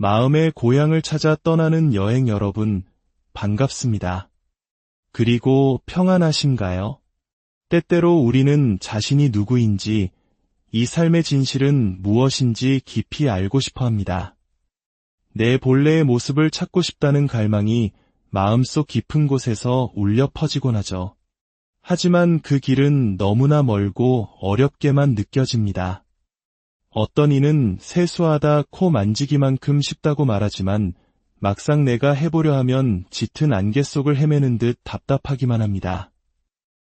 마음의 고향을 찾아 떠나는 여행 여러분, 반갑습니다. 그리고 평안하신가요? 때때로 우리는 자신이 누구인지, 이 삶의 진실은 무엇인지 깊이 알고 싶어 합니다. 내 본래의 모습을 찾고 싶다는 갈망이 마음속 깊은 곳에서 울려 퍼지곤 하죠. 하지만 그 길은 너무나 멀고 어렵게만 느껴집니다. 어떤 이는 세수하다 코 만지기만큼 쉽다고 말하지만 막상 내가 해보려 하면 짙은 안개 속을 헤매는 듯 답답하기만 합니다.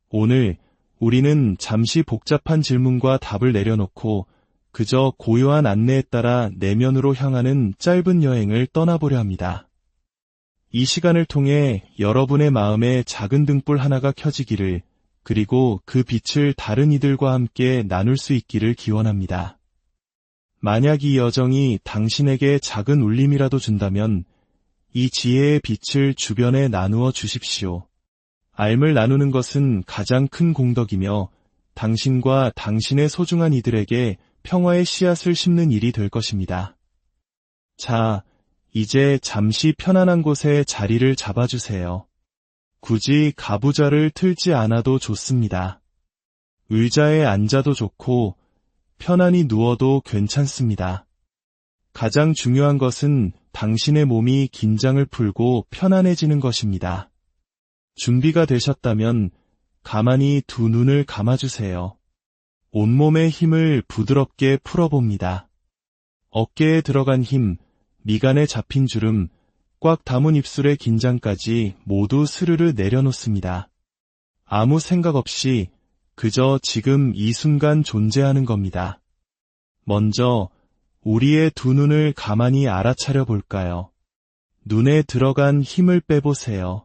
오늘 우리는 잠시 복잡한 질문과 답을 내려놓고 그저 고요한 안내에 따라 내면으로 향하는 짧은 여행을 떠나보려 합니다. 이 시간을 통해 여러분의 마음에 작은 등불 하나가 켜지기를, 그리고 그 빛을 다른 이들과 함께 나눌 수 있기를 기원합니다. 만약 이 여정이 당신에게 작은 울림이라도 준다면 이 지혜의 빛을 주변에 나누어 주십시오. 알을 나누는 것은 가장 큰 공덕이며 당신과 당신의 소중한 이들에게 평화의 씨앗을 심는 일이 될 것입니다. 자, 이제 잠시 편안한 곳에 자리를 잡아주세요. 굳이 가부좌를 틀지 않아도 좋습니다. 의자에 앉아도 좋고 편안히 누워도 괜찮습니다. 가장 중요한 것은 당신의 몸이 긴장을 풀고 편안해지는 것입니다. 준비가 되셨다면 가만히 두 눈을 감아주세요. 온몸의 힘을 부드럽게 풀어봅니다. 어깨에 들어간 힘, 미간에 잡힌 주름, 꽉 담은 입술의 긴장까지 모두 스르르 내려놓습니다. 아무 생각 없이 그저 지금 이 순간 존재하는 겁니다. 먼저 우리의 두 눈을 가만히 알아차려 볼까요? 눈에 들어간 힘을 빼보세요.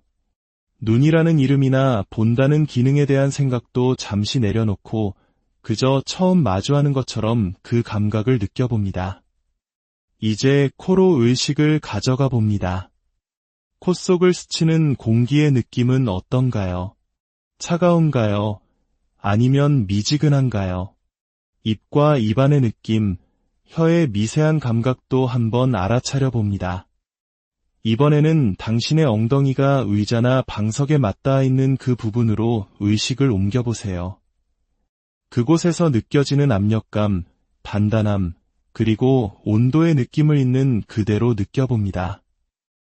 눈이라는 이름이나 본다는 기능에 대한 생각도 잠시 내려놓고 그저 처음 마주하는 것처럼 그 감각을 느껴봅니다. 이제 코로 의식을 가져가 봅니다. 콧속을 스치는 공기의 느낌은 어떤가요? 차가운가요? 아니면 미지근한가요? 입과 입안의 느낌, 혀의 미세한 감각도 한번 알아차려 봅니다. 이번에는 당신의 엉덩이가 의자나 방석에 맞닿아 있는 그 부분으로 의식을 옮겨보세요. 그곳에서 느껴지는 압력감, 단단함, 그리고 온도의 느낌을 있는 그대로 느껴봅니다.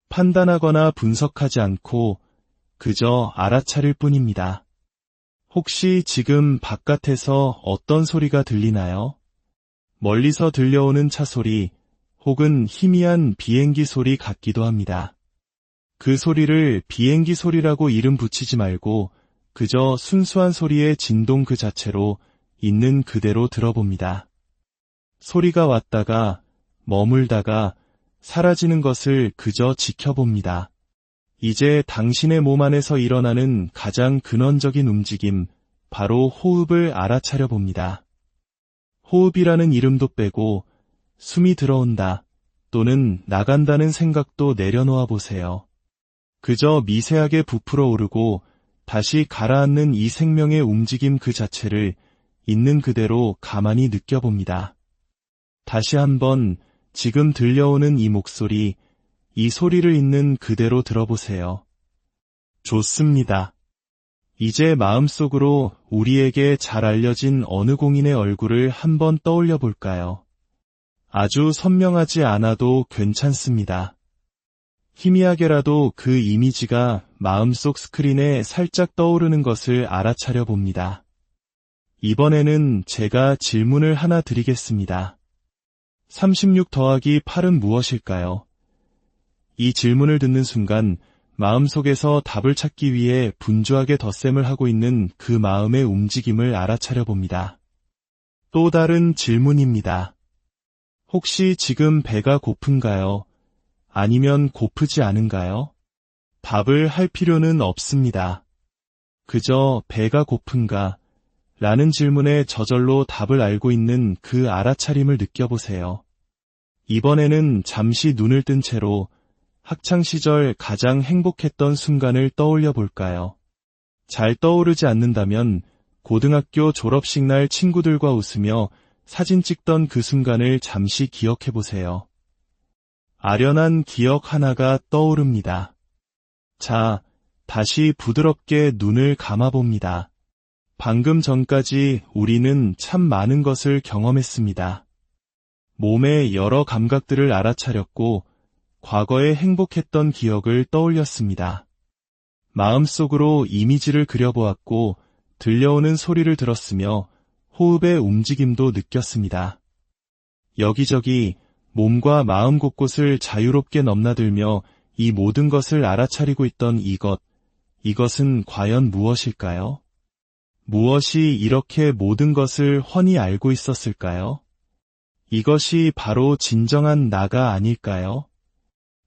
판단하거나 분석하지 않고 그저 알아차릴 뿐입니다. 혹시 지금 바깥에서 어떤 소리가 들리나요? 멀리서 들려오는 차 소리, 혹은 희미한 비행기 소리 같기도 합니다. 그 소리를 비행기 소리라고 이름 붙이지 말고 그저 순수한 소리의 진동 그 자체로 있는 그대로 들어봅니다. 소리가 왔다가 머물다가 사라지는 것을 그저 지켜봅니다. 이제 당신의 몸 안에서 일어나는 가장 근원적인 움직임, 바로 호흡을 알아차려 봅니다. 호흡이라는 이름도 빼고 숨이 들어온다 또는 나간다는 생각도 내려놓아 보세요. 그저 미세하게 부풀어 오르고 다시 가라앉는 이 생명의 움직임 그 자체를 있는 그대로 가만히 느껴봅니다. 다시 한번 지금 들려오는 이 목소리, 이 소리를 있는 그대로 들어보세요. 좋습니다. 이제 마음속으로 우리에게 잘 알려진 어느 공인의 얼굴을 한번 떠올려 볼까요? 아주 선명하지 않아도 괜찮습니다. 희미하게라도 그 이미지가 마음속 스크린에 살짝 떠오르는 것을 알아차려 봅니다. 이번에는 제가 질문을 하나 드리겠습니다. 36 더하기 8은 무엇일까요? 이 질문을 듣는 순간 마음속에서 답을 찾기 위해 분주하게 덧셈을 하고 있는 그 마음의 움직임을 알아차려 봅니다. 또 다른 질문입니다. 혹시 지금 배가 고픈가요? 아니면 고프지 않은가요? 답을 할 필요는 없습니다. 그저 배가 고픈가? 라는 질문에 저절로 답을 알고 있는 그 알아차림을 느껴보세요. 이번에는 잠시 눈을 뜬 채로 학창시절 가장 행복했던 순간을 떠올려 볼까요? 잘 떠오르지 않는다면 고등학교 졸업식 날 친구들과 웃으며 사진 찍던 그 순간을 잠시 기억해 보세요. 아련한 기억 하나가 떠오릅니다. 자, 다시 부드럽게 눈을 감아봅니다. 방금 전까지 우리는 참 많은 것을 경험했습니다. 몸의 여러 감각들을 알아차렸고 과거에 행복했던 기억을 떠올렸습니다. 마음속으로 이미지를 그려보았고 들려오는 소리를 들었으며 호흡의 움직임도 느꼈습니다. 여기저기 몸과 마음 곳곳을 자유롭게 넘나들며 이 모든 것을 알아차리고 있던 이것은 과연 무엇일까요? 무엇이 이렇게 모든 것을 훤히 알고 있었을까요? 이것이 바로 진정한 나가 아닐까요?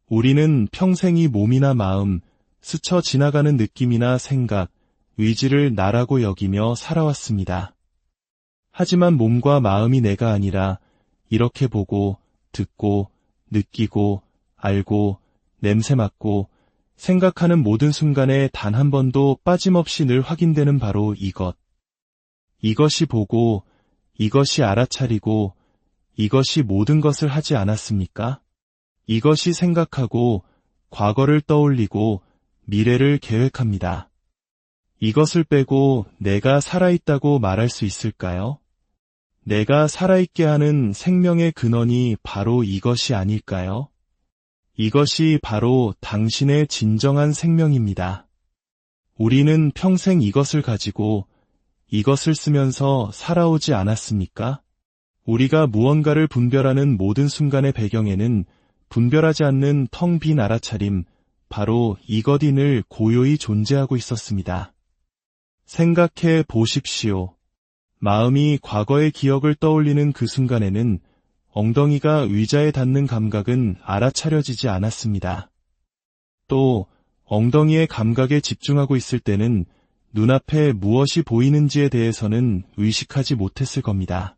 우리는 평생이 몸이나 마음, 스쳐 지나가는 느낌이나 생각, 의지를 나라고 여기며 살아왔습니다. 하지만 몸과 마음이 내가 아니라 이렇게 보고, 듣고, 느끼고, 알고, 냄새 맡고, 생각하는 모든 순간에 단 한 번도 빠짐없이 늘 확인되는 바로 이것. 이것이 보고, 이것이 알아차리고, 이것이 모든 것을 하지 않았습니까? 이것이 생각하고, 과거를 떠올리고, 미래를 계획합니다. 이것을 빼고 내가 살아있다고 말할 수 있을까요? 내가 살아있게 하는 생명의 근원이 바로 이것이 아닐까요? 이것이 바로 당신의 진정한 생명입니다. 우리는 평생 이것을 가지고 이것을 쓰면서 살아오지 않았습니까? 우리가 무언가를 분별하는 모든 순간의 배경에는 분별하지 않는 텅 빈 알아차림, 바로 이것이 늘 고요히 존재하고 있었습니다. 생각해 보십시오. 마음이 과거의 기억을 떠올리는 그 순간에는 엉덩이가 의자에 닿는 감각은 알아차려지지 않았습니다. 또 엉덩이의 감각에 집중하고 있을 때는 눈앞에 무엇이 보이는지에 대해서는 의식하지 못했을 겁니다.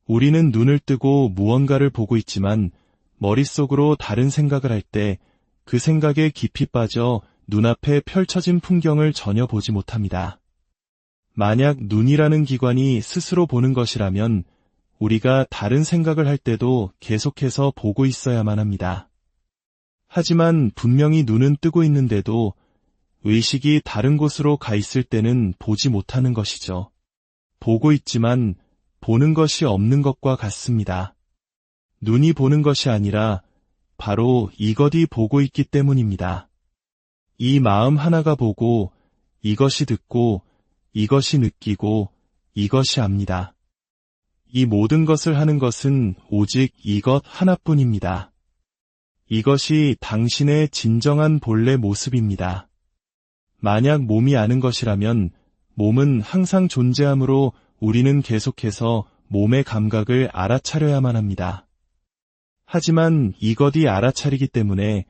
우리는 눈을 뜨고 무언가를 보고 있지만 머릿속으로 다른 생각을 할 때 그 생각에 깊이 빠져 눈앞에 펼쳐진 풍경을 전혀 보지 못합니다. 만약 눈이라는 기관이 스스로 보는 것이라면 우리가 다른 생각을 할 때도 계속해서 보고 있어야만 합니다. 하지만 분명히 눈은 뜨고 있는데도 의식이 다른 곳으로 가 있을 때는 보지 못하는 것이죠. 보고 있지만 보는 것이 없는 것과 같습니다. 눈이 보는 것이 아니라 바로 이것이 보고 있기 때문입니다. 이 마음 하나가 보고 이것이 듣고 이것이 느끼고 이것이 압니다. 이 모든 것을 하는 것은 오직 이것 하나뿐입니다. 이것이 당신의 진정한 본래 모습입니다. 만약 몸이 아는 것이라면 몸은 항상 존재하므로 우리는 계속해서 몸의 감각을 알아차려야만 합니다. 하지만 이것이 알아차리기 때문에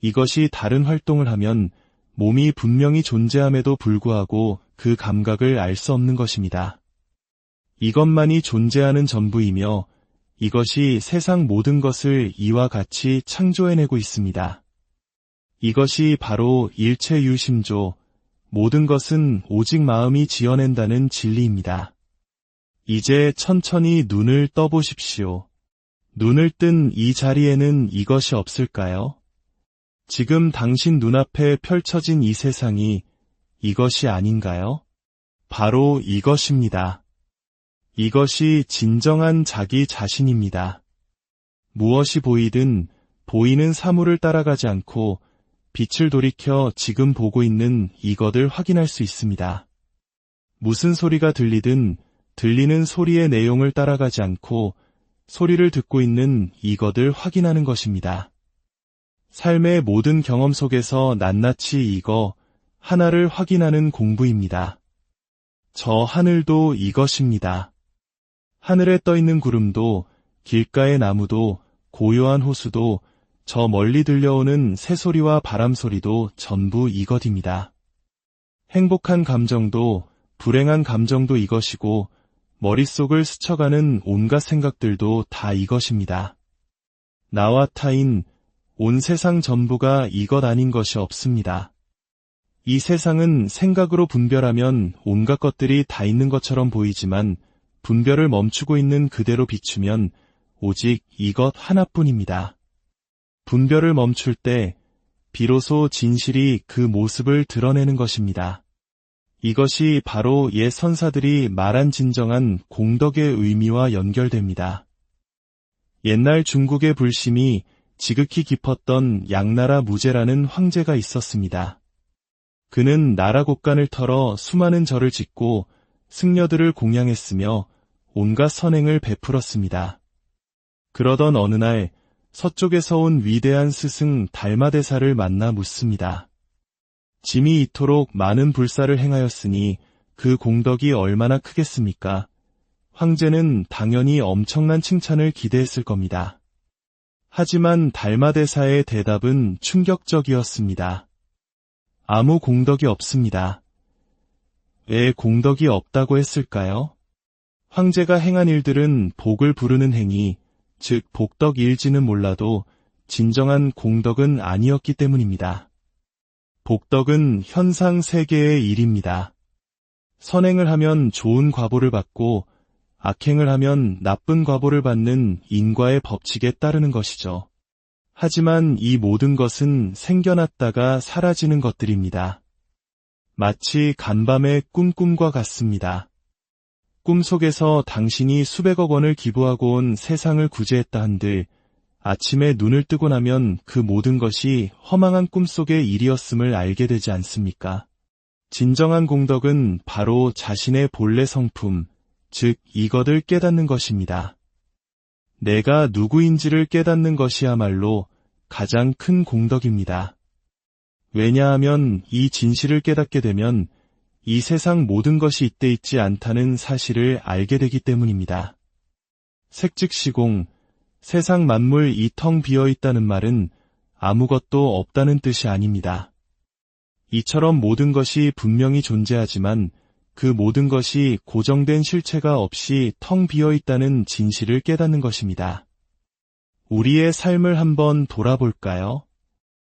이것이 다른 활동을 하면 몸이 분명히 존재함에도 불구하고 그 감각을 알 수 없는 것입니다. 이것만이 존재하는 전부이며 이것이 세상 모든 것을 이와 같이 창조해내고 있습니다. 이것이 바로 일체유심조, 모든 것은 오직 마음이 지어낸다는 진리입니다. 이제 천천히 눈을 떠보십시오. 눈을 뜬 이 자리에는 이것이 없을까요? 지금 당신 눈앞에 펼쳐진 이 세상이 이것이 아닌가요? 바로 이것입니다. 이것이 진정한 자기 자신입니다. 무엇이 보이든 보이는 사물을 따라가지 않고 빛을 돌이켜 지금 보고 있는 이것을 확인할 수 있습니다. 무슨 소리가 들리든 들리는 소리의 내용을 따라가지 않고 소리를 듣고 있는 이것을 확인하는 것입니다. 삶의 모든 경험 속에서 낱낱이 이거 하나를 확인하는 공부입니다. 저 하늘도 이것입니다. 하늘에 떠있는 구름도 길가의 나무도 고요한 호수도 저 멀리 들려오는 새소리와 바람소리도 전부 이것입니다. 행복한 감정도 불행한 감정도 이것이고 머릿속을 스쳐가는 온갖 생각들도 다 이것입니다. 나와 타인, 온 세상 전부가 이것 아닌 것이 없습니다. 이 세상은 생각으로 분별하면 온갖 것들이 다 있는 것처럼 보이지만 분별을 멈추고 있는 그대로 비추면 오직 이것 하나뿐입니다. 분별을 멈출 때 비로소 진실이 그 모습을 드러내는 것입니다. 이것이 바로 옛 선사들이 말한 진정한 공덕의 의미와 연결됩니다. 옛날 중국의 불심이 지극히 깊었던 양나라 무제라는 황제가 있었습니다. 그는 나라 곳간을 털어 수많은 절을 짓고 승려들을 공양했으며 온갖 선행을 베풀었습니다. 그러던 어느 날 서쪽에서 온 위대한 스승 달마대사를 만나 묻습니다. 짐이 이토록 많은 불사를 행하였으니 그 공덕이 얼마나 크겠습니까? 황제는 당연히 엄청난 칭찬을 기대했을 겁니다. 하지만 달마대사의 대답은 충격적이었습니다. 아무 공덕이 없습니다. 왜 공덕이 없다고 했을까요? 황제가 행한 일들은 복을 부르는 행위, 즉 복덕일지는 몰라도 진정한 공덕은 아니었기 때문입니다. 복덕은 현상 세계의 일입니다. 선행을 하면 좋은 과보를 받고 악행을 하면 나쁜 과보를 받는 인과의 법칙에 따르는 것이죠. 하지만 이 모든 것은 생겨났다가 사라지는 것들입니다. 마치 간밤의 꿈과 같습니다. 꿈속에서 당신이 수백억 원을 기부하고 온 세상을 구제했다 한들 아침에 눈을 뜨고 나면 그 모든 것이 허망한 꿈속의 일이었음을 알게 되지 않습니까? 진정한 공덕은 바로 자신의 본래 성품, 즉 이것을 깨닫는 것입니다. 내가 누구인지를 깨닫는 것이야말로 가장 큰 공덕입니다. 왜냐하면 이 진실을 깨닫게 되면 이 세상 모든 것이 이때 있지 않다는 사실을 알게 되기 때문입니다. 색즉시공, 세상 만물 이 텅 비어 있다는 말은 아무것도 없다는 뜻이 아닙니다. 이처럼 모든 것이 분명히 존재하지만 그 모든 것이 고정된 실체가 없이 텅 비어 있다는 진실을 깨닫는 것입니다. 우리의 삶을 한번 돌아볼까요?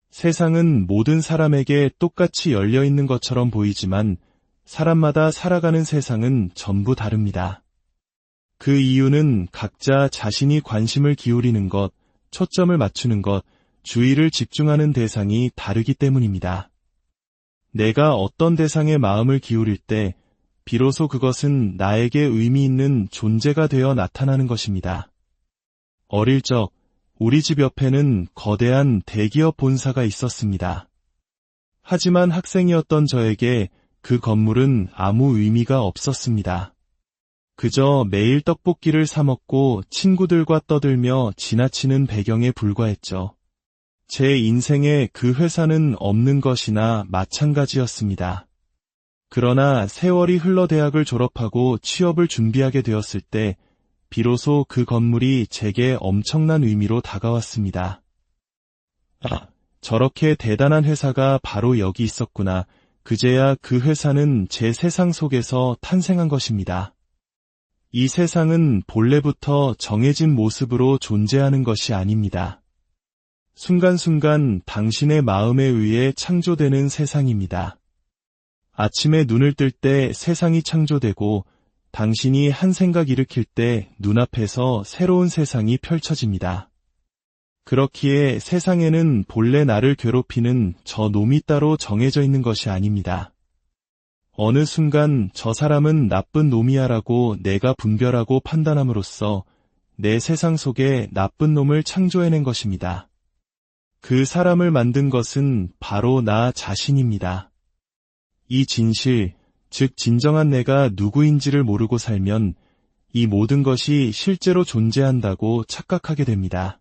세상은 모든 사람에게 똑같이 열려 있는 것처럼 보이지만 사람마다 살아가는 세상은 전부 다릅니다. 그 이유는 각자 자신이 관심을 기울이는 것, 초점을 맞추는 것, 주의를 집중하는 대상이 다르기 때문입니다. 내가 어떤 대상에 마음을 기울일 때 비로소 그것은 나에게 의미 있는 존재가 되어 나타나는 것입니다. 어릴 적 우리 집 옆에는 거대한 대기업 본사가 있었습니다. 하지만 학생이었던 저에게 그 건물은 아무 의미가 없었습니다. 그저 매일 떡볶이를 사 먹고 친구들과 떠들며 지나치는 배경에 불과했죠. 제 인생에 그 회사는 없는 것이나 마찬가지였습니다. 그러나 세월이 흘러 대학을 졸업하고 취업을 준비하게 되었을 때 비로소 그 건물이 제게 엄청난 의미로 다가왔습니다. 저렇게 대단한 회사가 바로 여기 있었구나. 그제야 그 회사는 제 세상 속에서 탄생한 것입니다. 이 세상은 본래부터 정해진 모습으로 존재하는 것이 아닙니다. 순간순간 당신의 마음에 의해 창조되는 세상입니다. 아침에 눈을 뜰 때 세상이 창조되고 당신이 한 생각 일으킬 때 눈앞에서 새로운 세상이 펼쳐집니다. 그렇기에 세상에는 본래 나를 괴롭히는 저 놈이 따로 정해져 있는 것이 아닙니다. 어느 순간 저 사람은 나쁜 놈이야라고 내가 분별하고 판단함으로써 내 세상 속에 나쁜 놈을 창조해낸 것입니다. 그 사람을 만든 것은 바로 나 자신입니다. 이 진실, 즉 진정한 내가 누구인지를 모르고 살면 이 모든 것이 실제로 존재한다고 착각하게 됩니다.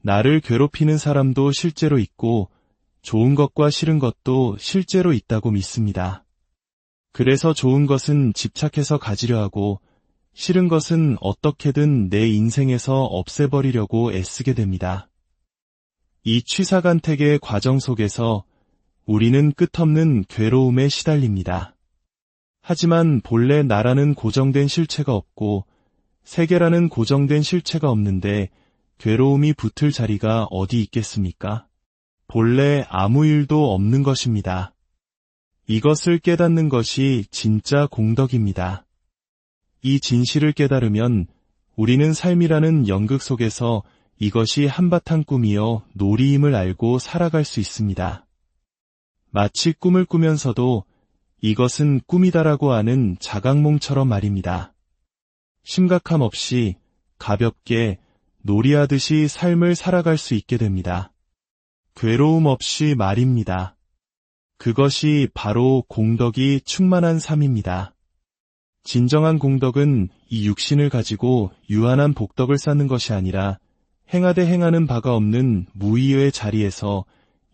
나를 괴롭히는 사람도 실제로 있고 좋은 것과 싫은 것도 실제로 있다고 믿습니다. 그래서 좋은 것은 집착해서 가지려 하고 싫은 것은 어떻게든 내 인생에서 없애버리려고 애쓰게 됩니다. 이 취사간택의 과정 속에서 우리는 끝없는 괴로움에 시달립니다. 하지만 본래 나라는 고정된 실체가 없고 세계라는 고정된 실체가 없는데 괴로움이 붙을 자리가 어디 있겠습니까? 본래 아무 일도 없는 것입니다. 이것을 깨닫는 것이 진짜 공덕입니다. 이 진실을 깨달으면 우리는 삶이라는 연극 속에서 이것이 한바탕 꿈이요 놀이임을 알고 살아갈 수 있습니다. 마치 꿈을 꾸면서도 이것은 꿈이다라고 아는 자각몽처럼 말입니다. 심각함 없이 가볍게 놀이하듯이 삶을 살아갈 수 있게 됩니다. 괴로움 없이 말입니다. 그것이 바로 공덕이 충만한 삶입니다. 진정한 공덕은 이 육신을 가지고 유한한 복덕을 쌓는 것이 아니라 행하되 행하는 바가 없는 무의의 자리에서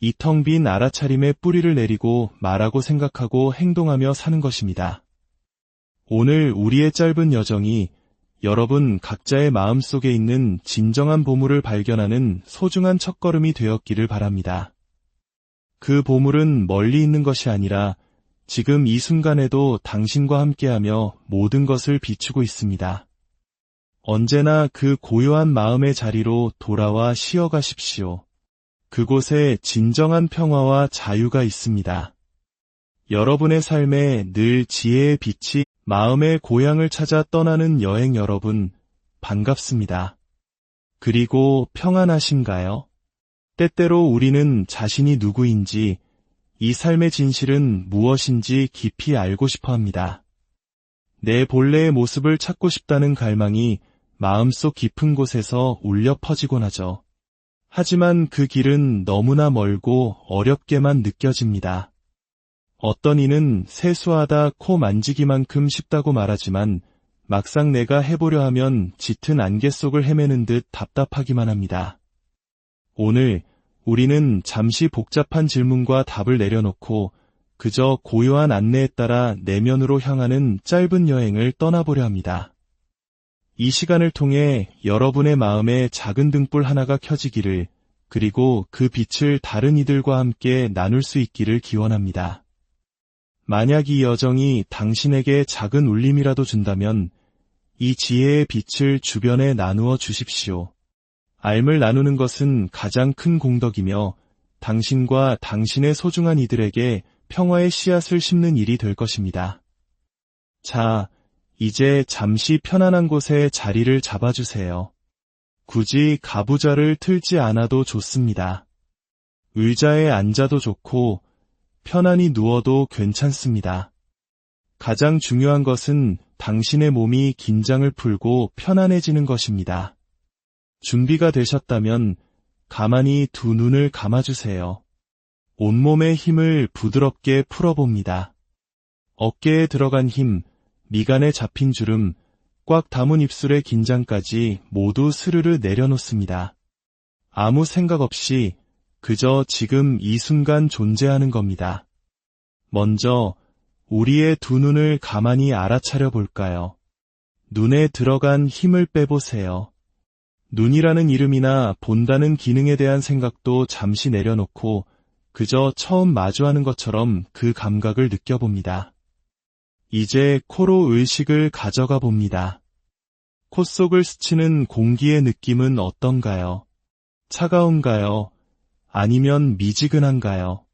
이 텅 빈 알아차림의 뿌리를 내리고 말하고 생각하고 행동하며 사는 것입니다. 오늘 우리의 짧은 여정이 여러분 각자의 마음속에 있는 진정한 보물을 발견하는 소중한 첫걸음이 되었기를 바랍니다. 그 보물은 멀리 있는 것이 아니라 지금 이 순간에도 당신과 함께하며 모든 것을 비추고 있습니다. 언제나 그 고요한 마음의 자리로 돌아와 쉬어가십시오. 그곳에 진정한 평화와 자유가 있습니다. 여러분의 삶에 늘 지혜의 빛이 마음의 고향을 찾아 떠나는 여행 여러분, 반갑습니다. 그리고 평안하신가요? 때때로 우리는 자신이 누구인지, 이 삶의 진실은 무엇인지 깊이 알고 싶어 합니다. 내 본래의 모습을 찾고 싶다는 갈망이 마음속 깊은 곳에서 울려 퍼지곤 하죠. 하지만 그 길은 너무나 멀고 어렵게만 느껴집니다. 어떤 이는 세수하다 코 만지기만큼 쉽다고 말하지만 막상 내가 해보려 하면 짙은 안개 속을 헤매는 듯 답답하기만 합니다. 오늘 우리는 잠시 복잡한 질문과 답을 내려놓고 그저 고요한 안내에 따라 내면으로 향하는 짧은 여행을 떠나보려 합니다. 이 시간을 통해 여러분의 마음에 작은 등불 하나가 켜지기를, 그리고 그 빛을 다른 이들과 함께 나눌 수 있기를 기원합니다. 만약 이 여정이 당신에게 작은 울림이라도 준다면 이 지혜의 빛을 주변에 나누어 주십시오. 알을 나누는 것은 가장 큰 공덕이며 당신과 당신의 소중한 이들에게 평화의 씨앗을 심는 일이 될 것입니다. 자, 이제 잠시 편안한 곳에 자리를 잡아주세요. 굳이 가부좌를 틀지 않아도 좋습니다. 의자에 앉아도 좋고 편안히 누워도 괜찮습니다. 가장 중요한 것은 당신의 몸이 긴장을 풀고 편안해지는 것입니다. 준비가 되셨다면 가만히 두 눈을 감아주세요. 온몸의 힘을 부드럽게 풀어봅니다. 어깨에 들어간 힘, 미간에 잡힌 주름, 꽉 담은 입술의 긴장까지 모두 스르르 내려놓습니다. 아무 생각 없이 그저 지금 이 순간 존재하는 겁니다. 먼저 우리의 두 눈을 가만히 알아차려 볼까요? 눈에 들어간 힘을 빼보세요. 눈이라는 이름이나 본다는 기능에 대한 생각도 잠시 내려놓고 그저 처음 마주하는 것처럼 그 감각을 느껴봅니다. 이제 코로 의식을 가져가 봅니다. 콧속을 스치는 공기의 느낌은 어떤가요? 차가운가요? 아니면 미지근한가요?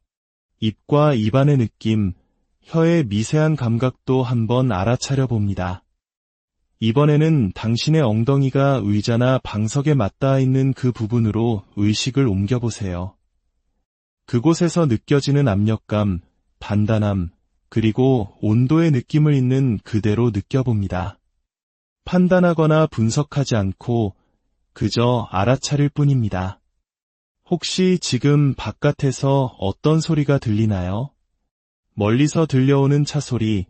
입과 입안의 느낌, 혀의 미세한 감각도 한번 알아차려 봅니다. 이번에는 당신의 엉덩이가 의자나 방석에 맞닿아 있는 그 부분으로 의식을 옮겨보세요. 그곳에서 느껴지는 압력감, 단단함, 그리고 온도의 느낌을 있는 그대로 느껴봅니다. 판단하거나 분석하지 않고 그저 알아차릴 뿐입니다. 혹시 지금 바깥에서 어떤 소리가 들리나요? 멀리서 들려오는 차 소리,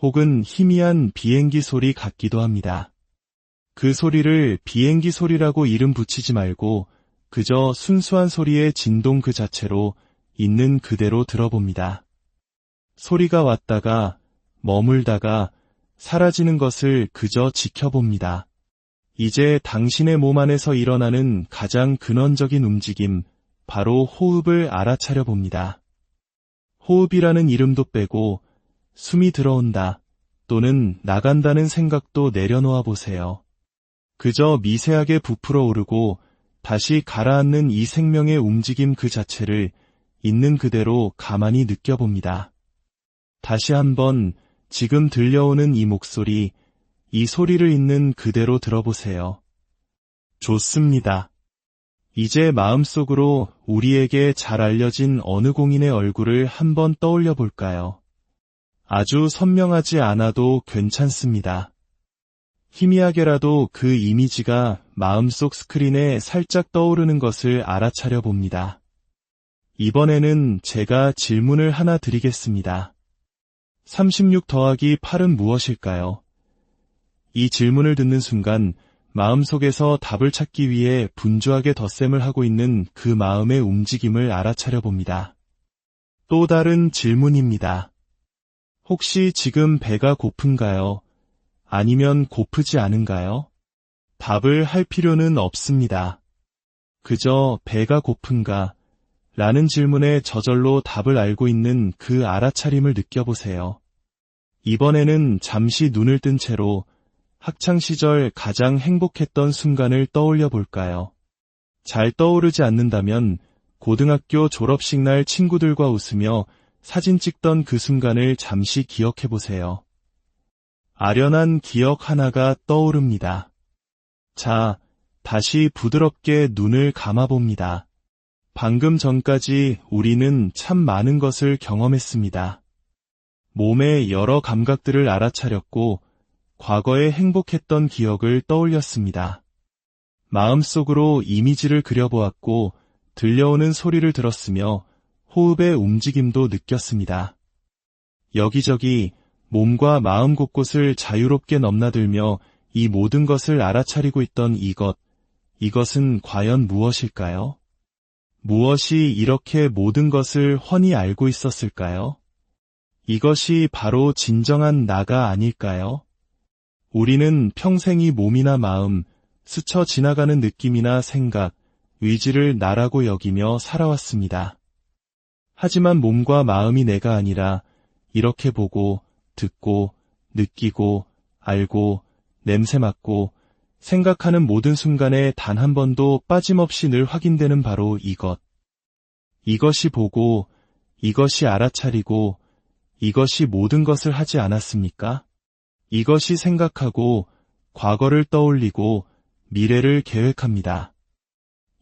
혹은 희미한 비행기 소리 같기도 합니다. 그 소리를 비행기 소리라고 이름 붙이지 말고 그저 순수한 소리의 진동 그 자체로 있는 그대로 들어봅니다. 소리가 왔다가 머물다가 사라지는 것을 그저 지켜봅니다. 이제 당신의 몸 안에서 일어나는 가장 근원적인 움직임, 바로 호흡을 알아차려 봅니다. 호흡이라는 이름도 빼고 숨이 들어온다 또는 나간다는 생각도 내려놓아 보세요. 그저 미세하게 부풀어 오르고 다시 가라앉는 이 생명의 움직임 그 자체를 있는 그대로 가만히 느껴봅니다. 다시 한번 지금 들려오는 이 목소리, 이 소리를 있는 그대로 들어보세요. 좋습니다. 이제 마음속으로 우리에게 잘 알려진 어느 공인의 얼굴을 한번 떠올려 볼까요? 아주 선명하지 않아도 괜찮습니다. 희미하게라도 그 이미지가 마음속 스크린에 살짝 떠오르는 것을 알아차려 봅니다. 이번에는 제가 질문을 하나 드리겠습니다. 36 더하기 8은 무엇일까요? 이 질문을 듣는 순간 마음속에서 답을 찾기 위해 분주하게 덧셈을 하고 있는 그 마음의 움직임을 알아차려 봅니다. 또 다른 질문입니다. 혹시 지금 배가 고픈가요? 아니면 고프지 않은가요? 답을 할 필요는 없습니다. 그저 배가 고픈가? 라는 질문에 저절로 답을 알고 있는 그 알아차림을 느껴보세요. 이번에는 잠시 눈을 뜬 채로 학창시절 가장 행복했던 순간을 떠올려 볼까요? 잘 떠오르지 않는다면 고등학교 졸업식 날 친구들과 웃으며 사진 찍던 그 순간을 잠시 기억해 보세요. 아련한 기억 하나가 떠오릅니다. 자, 다시 부드럽게 눈을 감아봅니다. 방금 전까지 우리는 참 많은 것을 경험했습니다. 몸의 여러 감각들을 알아차렸고 과거에 행복했던 기억을 떠올렸습니다. 마음속으로 이미지를 그려보았고 들려오는 소리를 들었으며 호흡의 움직임도 느꼈습니다. 여기저기 몸과 마음 곳곳을 자유롭게 넘나들며 이 모든 것을 알아차리고 있던 이것은 과연 무엇일까요? 무엇이 이렇게 모든 것을 훤히 알고 있었을까요? 이것이 바로 진정한 나가 아닐까요? 우리는 평생이 몸이나 마음, 스쳐 지나가는 느낌이나 생각, 의지를 나라고 여기며 살아왔습니다. 하지만 몸과 마음이 내가 아니라 이렇게 보고, 듣고, 느끼고, 알고, 냄새 맡고, 생각하는 모든 순간에 단 한 번도 빠짐없이 늘 확인되는 바로 이것. 이것이 보고, 이것이 알아차리고, 이것이 모든 것을 하지 않았습니까? 이것이 생각하고, 과거를 떠올리고, 미래를 계획합니다.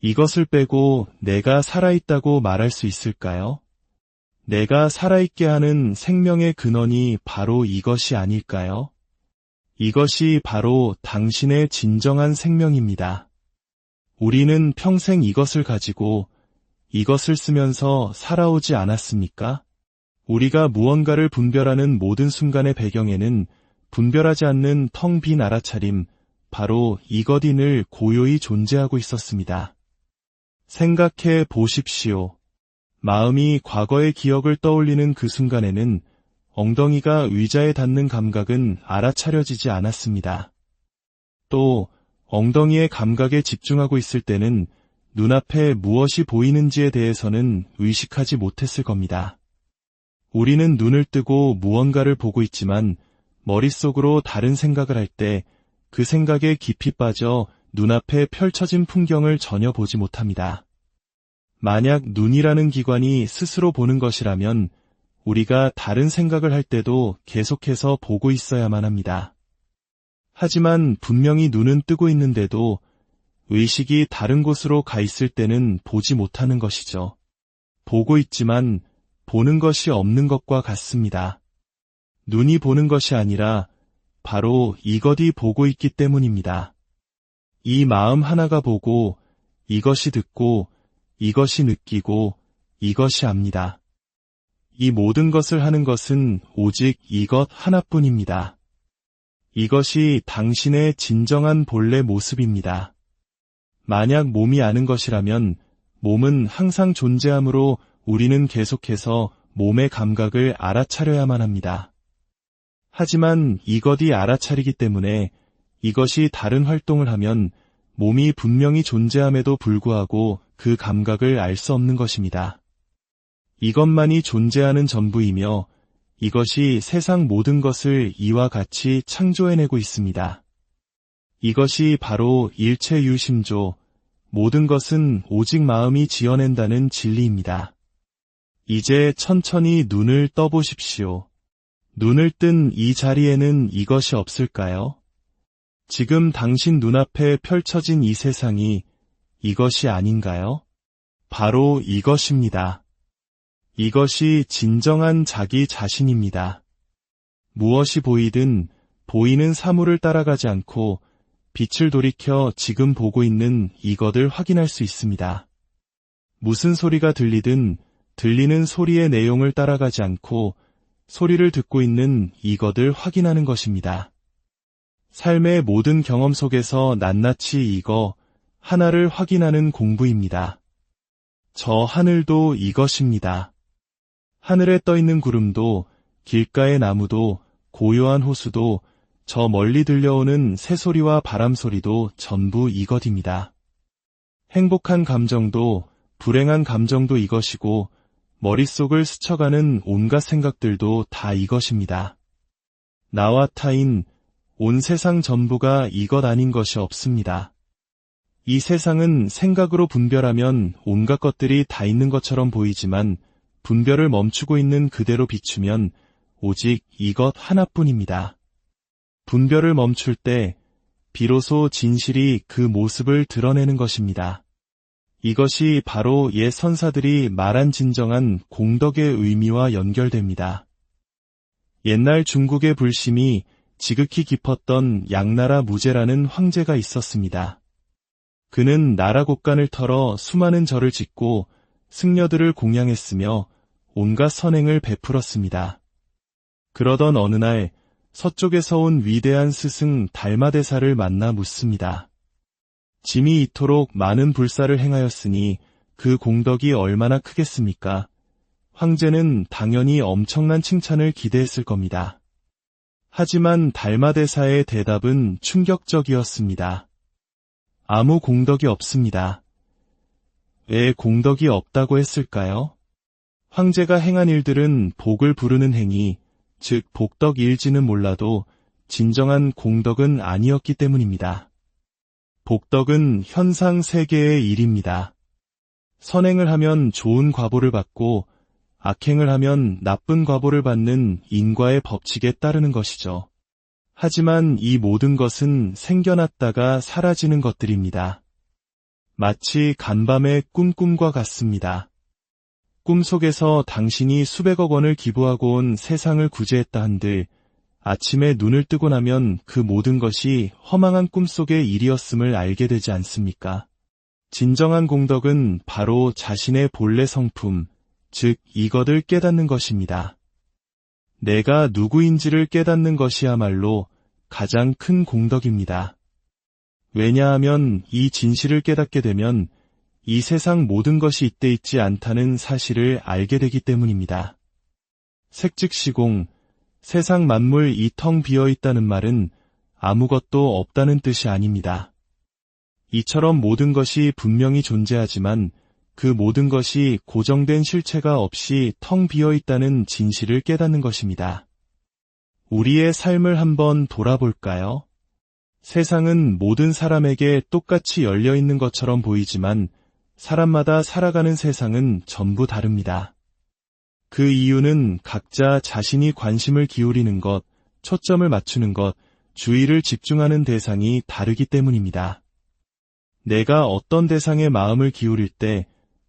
이것을 빼고 내가 살아있다고 말할 수 있을까요? 내가 살아있게 하는 생명의 근원이 바로 이것이 아닐까요? 이것이 바로 당신의 진정한 생명입니다. 우리는 평생 이것을 가지고 이것을 쓰면서 살아오지 않았습니까? 우리가 무언가를 분별하는 모든 순간의 배경에는 분별하지 않는 텅 빈 알아차림, 바로 이것이 늘 고요히 존재하고 있었습니다. 생각해 보십시오. 마음이 과거의 기억을 떠올리는 그 순간에는 엉덩이가 의자에 닿는 감각은 알아차려지지 않았습니다. 또 엉덩이의 감각에 집중하고 있을 때는 눈앞에 무엇이 보이는지에 대해서는 의식하지 못했을 겁니다. 우리는 눈을 뜨고 무언가를 보고 있지만 머릿속으로 다른 생각을 할 때 그 생각에 깊이 빠져 눈앞에 펼쳐진 풍경을 전혀 보지 못합니다. 만약 눈이라는 기관이 스스로 보는 것이라면 우리가 다른 생각을 할 때도 계속해서 보고 있어야만 합니다. 하지만 분명히 눈은 뜨고 있는데도 의식이 다른 곳으로 가 있을 때는 보지 못하는 것이죠. 보고 있지만 보는 것이 없는 것과 같습니다. 눈이 보는 것이 아니라 바로 이것이 보고 있기 때문입니다. 이 마음 하나가 보고 이것이 듣고 이것이 느끼고 이것이 압니다. 이 모든 것을 하는 것은 오직 이것 하나뿐입니다. 이것이 당신의 진정한 본래 모습입니다. 만약 몸이 아는 것이라면 몸은 항상 존재하므로 우리는 계속해서 몸의 감각을 알아차려야만 합니다. 하지만 이것이 알아차리기 때문에 이것이 다른 활동을 하면 몸이 분명히 존재함에도 불구하고 그 감각을 알 수 없는 것입니다. 이것만이 존재하는 전부이며 이것이 세상 모든 것을 이와 같이 창조해내고 있습니다. 이것이 바로 일체유심조, 모든 것은 오직 마음이 지어낸다는 진리입니다. 이제 천천히 눈을 떠보십시오. 눈을 뜬 이 자리에는 이것이 없을까요? 지금 당신 눈앞에 펼쳐진 이 세상이 이것이 아닌가요? 바로 이것입니다. 이것이 진정한 자기 자신입니다. 무엇이 보이든 보이는 사물을 따라가지 않고 빛을 돌이켜 지금 보고 있는 이것을 확인할 수 있습니다. 무슨 소리가 들리든 들리는 소리의 내용을 따라가지 않고 소리를 듣고 있는 이것을 확인하는 것입니다. 삶의 모든 경험 속에서 낱낱이 이거 하나를 확인하는 공부입니다. 저 하늘도 이것입니다. 하늘에 떠있는 구름도 길가의 나무도 고요한 호수도 저 멀리 들려오는 새소리와 바람소리도 전부 이것입니다. 행복한 감정도 불행한 감정도 이것이고 머릿속을 스쳐가는 온갖 생각들도 다 이것입니다. 나와 타인, 온 세상 전부가 이것 아닌 것이 없습니다. 이 세상은 생각으로 분별하면 온갖 것들이 다 있는 것처럼 보이지만 분별을 멈추고 있는 그대로 비추면 오직 이것 하나뿐입니다. 분별을 멈출 때 비로소 진실이 그 모습을 드러내는 것입니다. 이것이 바로 옛 선사들이 말한 진정한 공덕의 의미와 연결됩니다. 옛날 중국의 불심이 지극히 깊었던 양나라 무제라는 황제가 있었습니다. 그는 나라 곳간을 털어 수많은 절을 짓고 승려들을 공양했으며 온갖 선행을 베풀었습니다. 그러던 어느 날 서쪽에서 온 위대한 스승 달마대사를 만나 묻습니다. 짐이 이토록 많은 불사를 행하였으니 그 공덕이 얼마나 크겠습니까? 황제는 당연히 엄청난 칭찬을 기대했을 겁니다. 하지만 달마대사의 대답은 충격적이었습니다. 아무 공덕이 없습니다. 왜 공덕이 없다고 했을까요? 황제가 행한 일들은 복을 부르는 행위, 즉 복덕일지는 몰라도 진정한 공덕은 아니었기 때문입니다. 복덕은 현상 세계의 일입니다. 선행을 하면 좋은 과보를 받고 악행을 하면 나쁜 과보를 받는 인과의 법칙에 따르는 것이죠. 하지만 이 모든 것은 생겨났다가 사라지는 것들입니다. 마치 간밤의 꿈과 같습니다. 꿈속에서 당신이 수백억 원을 기부하고 온 세상을 구제했다 한들 아침에 눈을 뜨고 나면 그 모든 것이 허망한 꿈속의 일이었음을 알게 되지 않습니까? 진정한 공덕은 바로 자신의 본래 성품, 즉 이것을 깨닫는 것입니다. 내가 누구인지를 깨닫는 것이야말로 가장 큰 공덕입니다. 왜냐하면 이 진실을 깨닫게 되면 이 세상 모든 것이 이때 있지 않다는 사실을 알게 되기 때문입니다. 색즉시공, 세상 만물 이 텅 비어 있다는 말은 아무것도 없다는 뜻이 아닙니다. 이처럼 모든 것이 분명히 존재하지만 그 모든 것이 고정된 실체가 없이 텅 비어 있다는 진실을 깨닫는 것입니다. 우리의 삶을 한번 돌아볼까요? 세상은 모든 사람에게 똑같이 열려 있는 것처럼 보이지만 사람마다 살아가는 세상은 전부 다릅니다. 그 이유는 각자 자신이 관심을 기울이는 것, 초점을 맞추는 것, 주의를 집중하는 대상이 다르기 때문입니다. 내가 어떤 대상에 마음을 기울일 때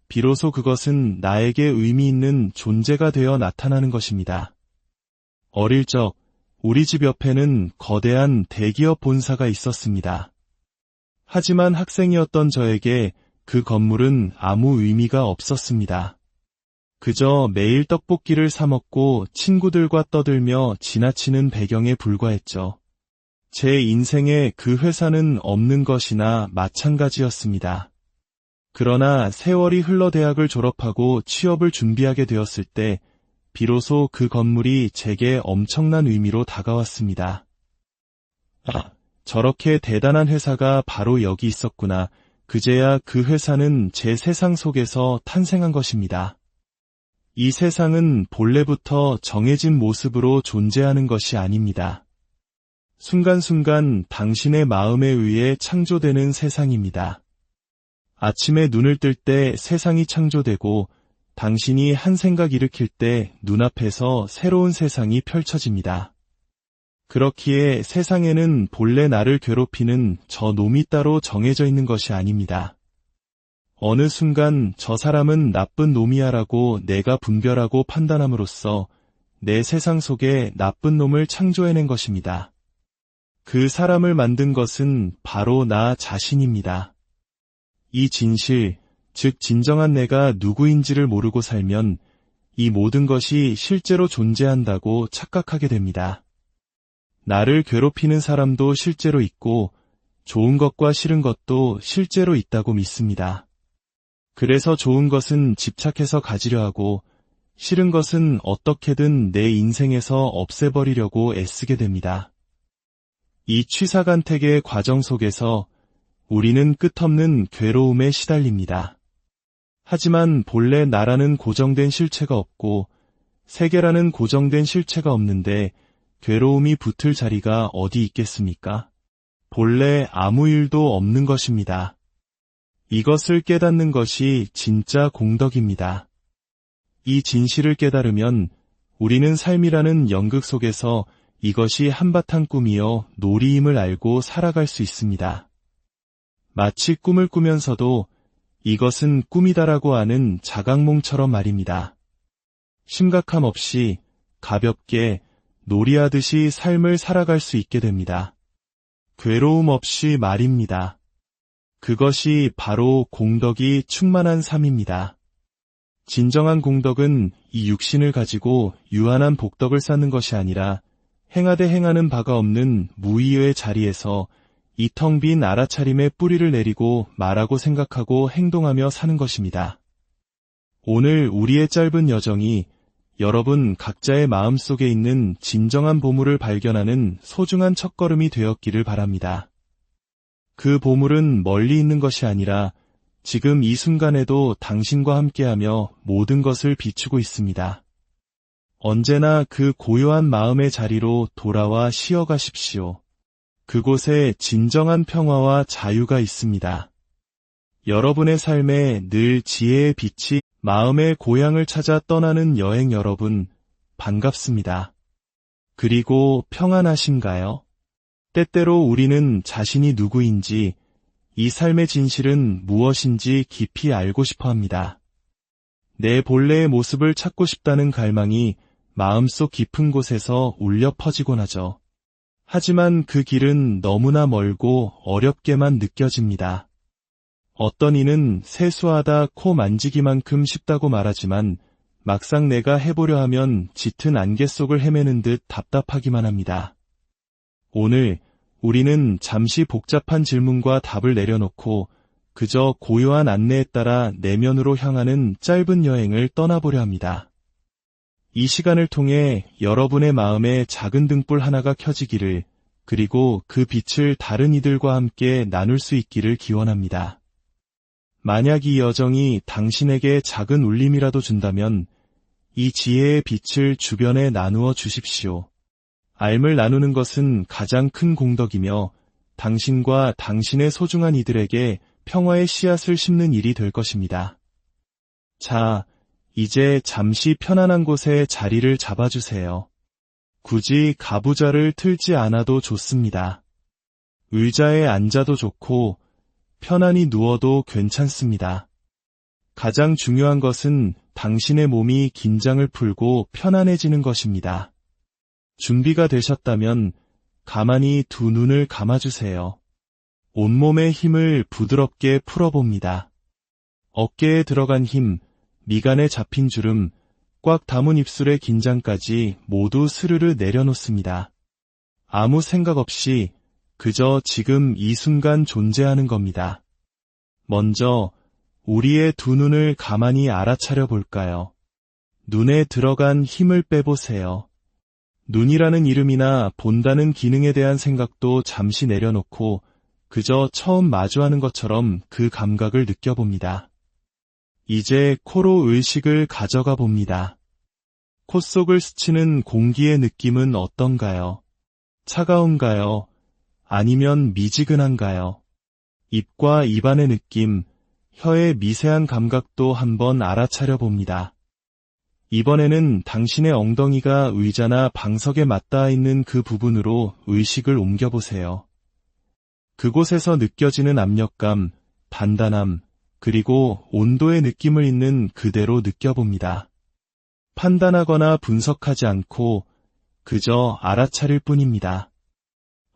비로소 그것은 나에게 의미 있는 존재가 되어 나타나는 것입니다. 어릴 적 우리 집 옆에는 거대한 대기업 본사가 있었습니다. 하지만 학생이었던 저에게 그 건물은 아무 의미가 없었습니다. 그저 매일 떡볶이를 사 먹고 친구들과 떠들며 지나치는 배경에 불과했죠. 제 인생에 그 회사는 없는 것이나 마찬가지였습니다. 그러나 세월이 흘러 대학을 졸업하고 취업을 준비하게 되었을 때 비로소 그 건물이 제게 엄청난 의미로 다가왔습니다. 저렇게 대단한 회사가 바로 여기 있었구나. 그제야 그 회사는 제 세상 속에서 탄생한 것입니다. 이 세상은 본래부터 정해진 모습으로 존재하는 것이 아닙니다. 순간순간 당신의 마음에 의해 창조되는 세상입니다. 아침에 눈을 뜰 때 세상이 창조되고 당신이 한 생각 일으킬 때 눈앞에서 새로운 세상이 펼쳐집니다. 그렇기에 세상에는 본래 나를 괴롭히는 저 놈이 따로 정해져 있는 것이 아닙니다. 어느 순간 저 사람은 나쁜 놈이야라고 내가 분별하고 판단함으로써 내 세상 속에 나쁜 놈을 창조해낸 것입니다. 그 사람을 만든 것은 바로 나 자신입니다. 이 진실, 즉 진정한 내가 누구인지를 모르고 살면 이 모든 것이 실제로 존재한다고 착각하게 됩니다. 나를 괴롭히는 사람도 실제로 있고 좋은 것과 싫은 것도 실제로 있다고 믿습니다. 그래서 좋은 것은 집착해서 가지려 하고 싫은 것은 어떻게든 내 인생에서 없애버리려고 애쓰게 됩니다. 이 취사간택의 과정 속에서 우리는 끝없는 괴로움에 시달립니다. 하지만 본래 나라는 고정된 실체가 없고 세계라는 고정된 실체가 없는데 괴로움이 붙을 자리가 어디 있겠습니까? 본래 아무 일도 없는 것입니다. 이것을 깨닫는 것이 진짜 공덕입니다. 이 진실을 깨달으면 우리는 삶이라는 연극 속에서 이것이 한바탕 꿈이요 놀이임을 알고 살아갈 수 있습니다. 마치 꿈을 꾸면서도 이것은 꿈이다라고 아는 자각몽처럼 말입니다. 심각함 없이 가볍게 놀이하듯이 삶을 살아갈 수 있게 됩니다. 괴로움 없이 말입니다. 그것이 바로 공덕이 충만한 삶입니다. 진정한 공덕은 이 육신을 가지고 유한한 복덕을 쌓는 것이 아니라 행하되 행하는 바가 없는 무의의 자리에서 이 텅 빈 알아차림의 뿌리를 내리고 말하고 생각하고 행동하며 사는 것입니다. 오늘 우리의 짧은 여정이 여러분 각자의 마음속에 있는 진정한 보물을 발견하는 소중한 첫걸음이 되었기를 바랍니다. 그 보물은 멀리 있는 것이 아니라 지금 이 순간에도 당신과 함께하며 모든 것을 비추고 있습니다. 언제나 그 고요한 마음의 자리로 돌아와 쉬어가십시오. 그곳에 진정한 평화와 자유가 있습니다. 여러분의 삶에 늘 지혜의 빛이 마음의 고향을 찾아 떠나는 여행 여러분, 반갑습니다. 그리고 평안하신가요? 때때로 우리는 자신이 누구인지, 이 삶의 진실은 무엇인지 깊이 알고 싶어 합니다. 내 본래의 모습을 찾고 싶다는 갈망이 마음속 깊은 곳에서 울려 퍼지곤 하죠. 하지만 그 길은 너무나 멀고 어렵게만 느껴집니다. 어떤 이는 세수하다 코 만지기만큼 쉽다고 말하지만 막상 내가 해보려 하면 짙은 안개 속을 헤매는 듯 답답하기만 합니다. 오늘 우리는 잠시 복잡한 질문과 답을 내려놓고 그저 고요한 안내에 따라 내면으로 향하는 짧은 여행을 떠나보려 합니다. 이 시간을 통해 여러분의 마음에 작은 등불 하나가 켜지기를, 그리고 그 빛을 다른 이들과 함께 나눌 수 있기를 기원합니다. 만약 이 여정이 당신에게 작은 울림이라도 준다면 이 지혜의 빛을 주변에 나누어 주십시오. 알을 나누는 것은 가장 큰 공덕이며 당신과 당신의 소중한 이들에게 평화의 씨앗을 심는 일이 될 것입니다. 자, 이제 잠시 편안한 곳에 자리를 잡아주세요. 굳이 가부좌를 틀지 않아도 좋습니다. 의자에 앉아도 좋고 편안히 누워도 괜찮습니다. 가장 중요한 것은 당신의 몸이 긴장을 풀고 편안해지는 것입니다. 준비가 되셨다면 가만히 두 눈을 감아주세요. 온몸의 힘을 부드럽게 풀어봅니다. 어깨에 들어간 힘, 미간에 잡힌 주름, 꽉 담은 입술의 긴장까지 모두 스르르 내려놓습니다. 아무 생각 없이 그저 지금 이 순간 존재하는 겁니다. 먼저 우리의 두 눈을 가만히 알아차려 볼까요? 눈에 들어간 힘을 빼보세요. 눈이라는 이름이나 본다는 기능에 대한 생각도 잠시 내려놓고 그저 처음 마주하는 것처럼 그 감각을 느껴봅니다. 이제 코로 의식을 가져가 봅니다. 콧속을 스치는 공기의 느낌은 어떤가요? 차가운가요? 아니면 미지근한가요? 입과 입안의 느낌, 혀의 미세한 감각도 한번 알아차려 봅니다. 이번에는 당신의 엉덩이가 의자나 방석에 맞닿아 있는 그 부분으로 의식을 옮겨보세요. 그곳에서 느껴지는 압력감, 단단함, 그리고 온도의 느낌을 있는 그대로 느껴봅니다. 판단하거나 분석하지 않고 그저 알아차릴 뿐입니다.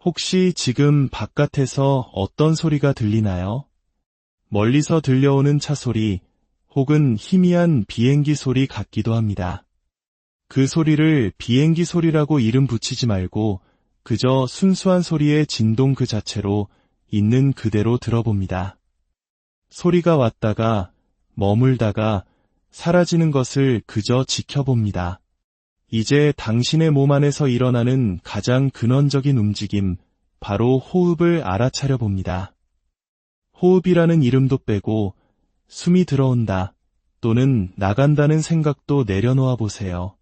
혹시 지금 바깥에서 어떤 소리가 들리나요? 멀리서 들려오는 차 소리, 혹은 희미한 비행기 소리 같기도 합니다. 그 소리를 비행기 소리라고 이름 붙이지 말고 그저 순수한 소리의 진동 그 자체로 있는 그대로 들어봅니다. 소리가 왔다가 머물다가 사라지는 것을 그저 지켜봅니다. 이제 당신의 몸 안에서 일어나는 가장 근원적인 움직임, 바로 호흡을 알아차려 봅니다. 호흡이라는 이름도 빼고 숨이 들어온다 또는 나간다는 생각도 내려놓아 보세요.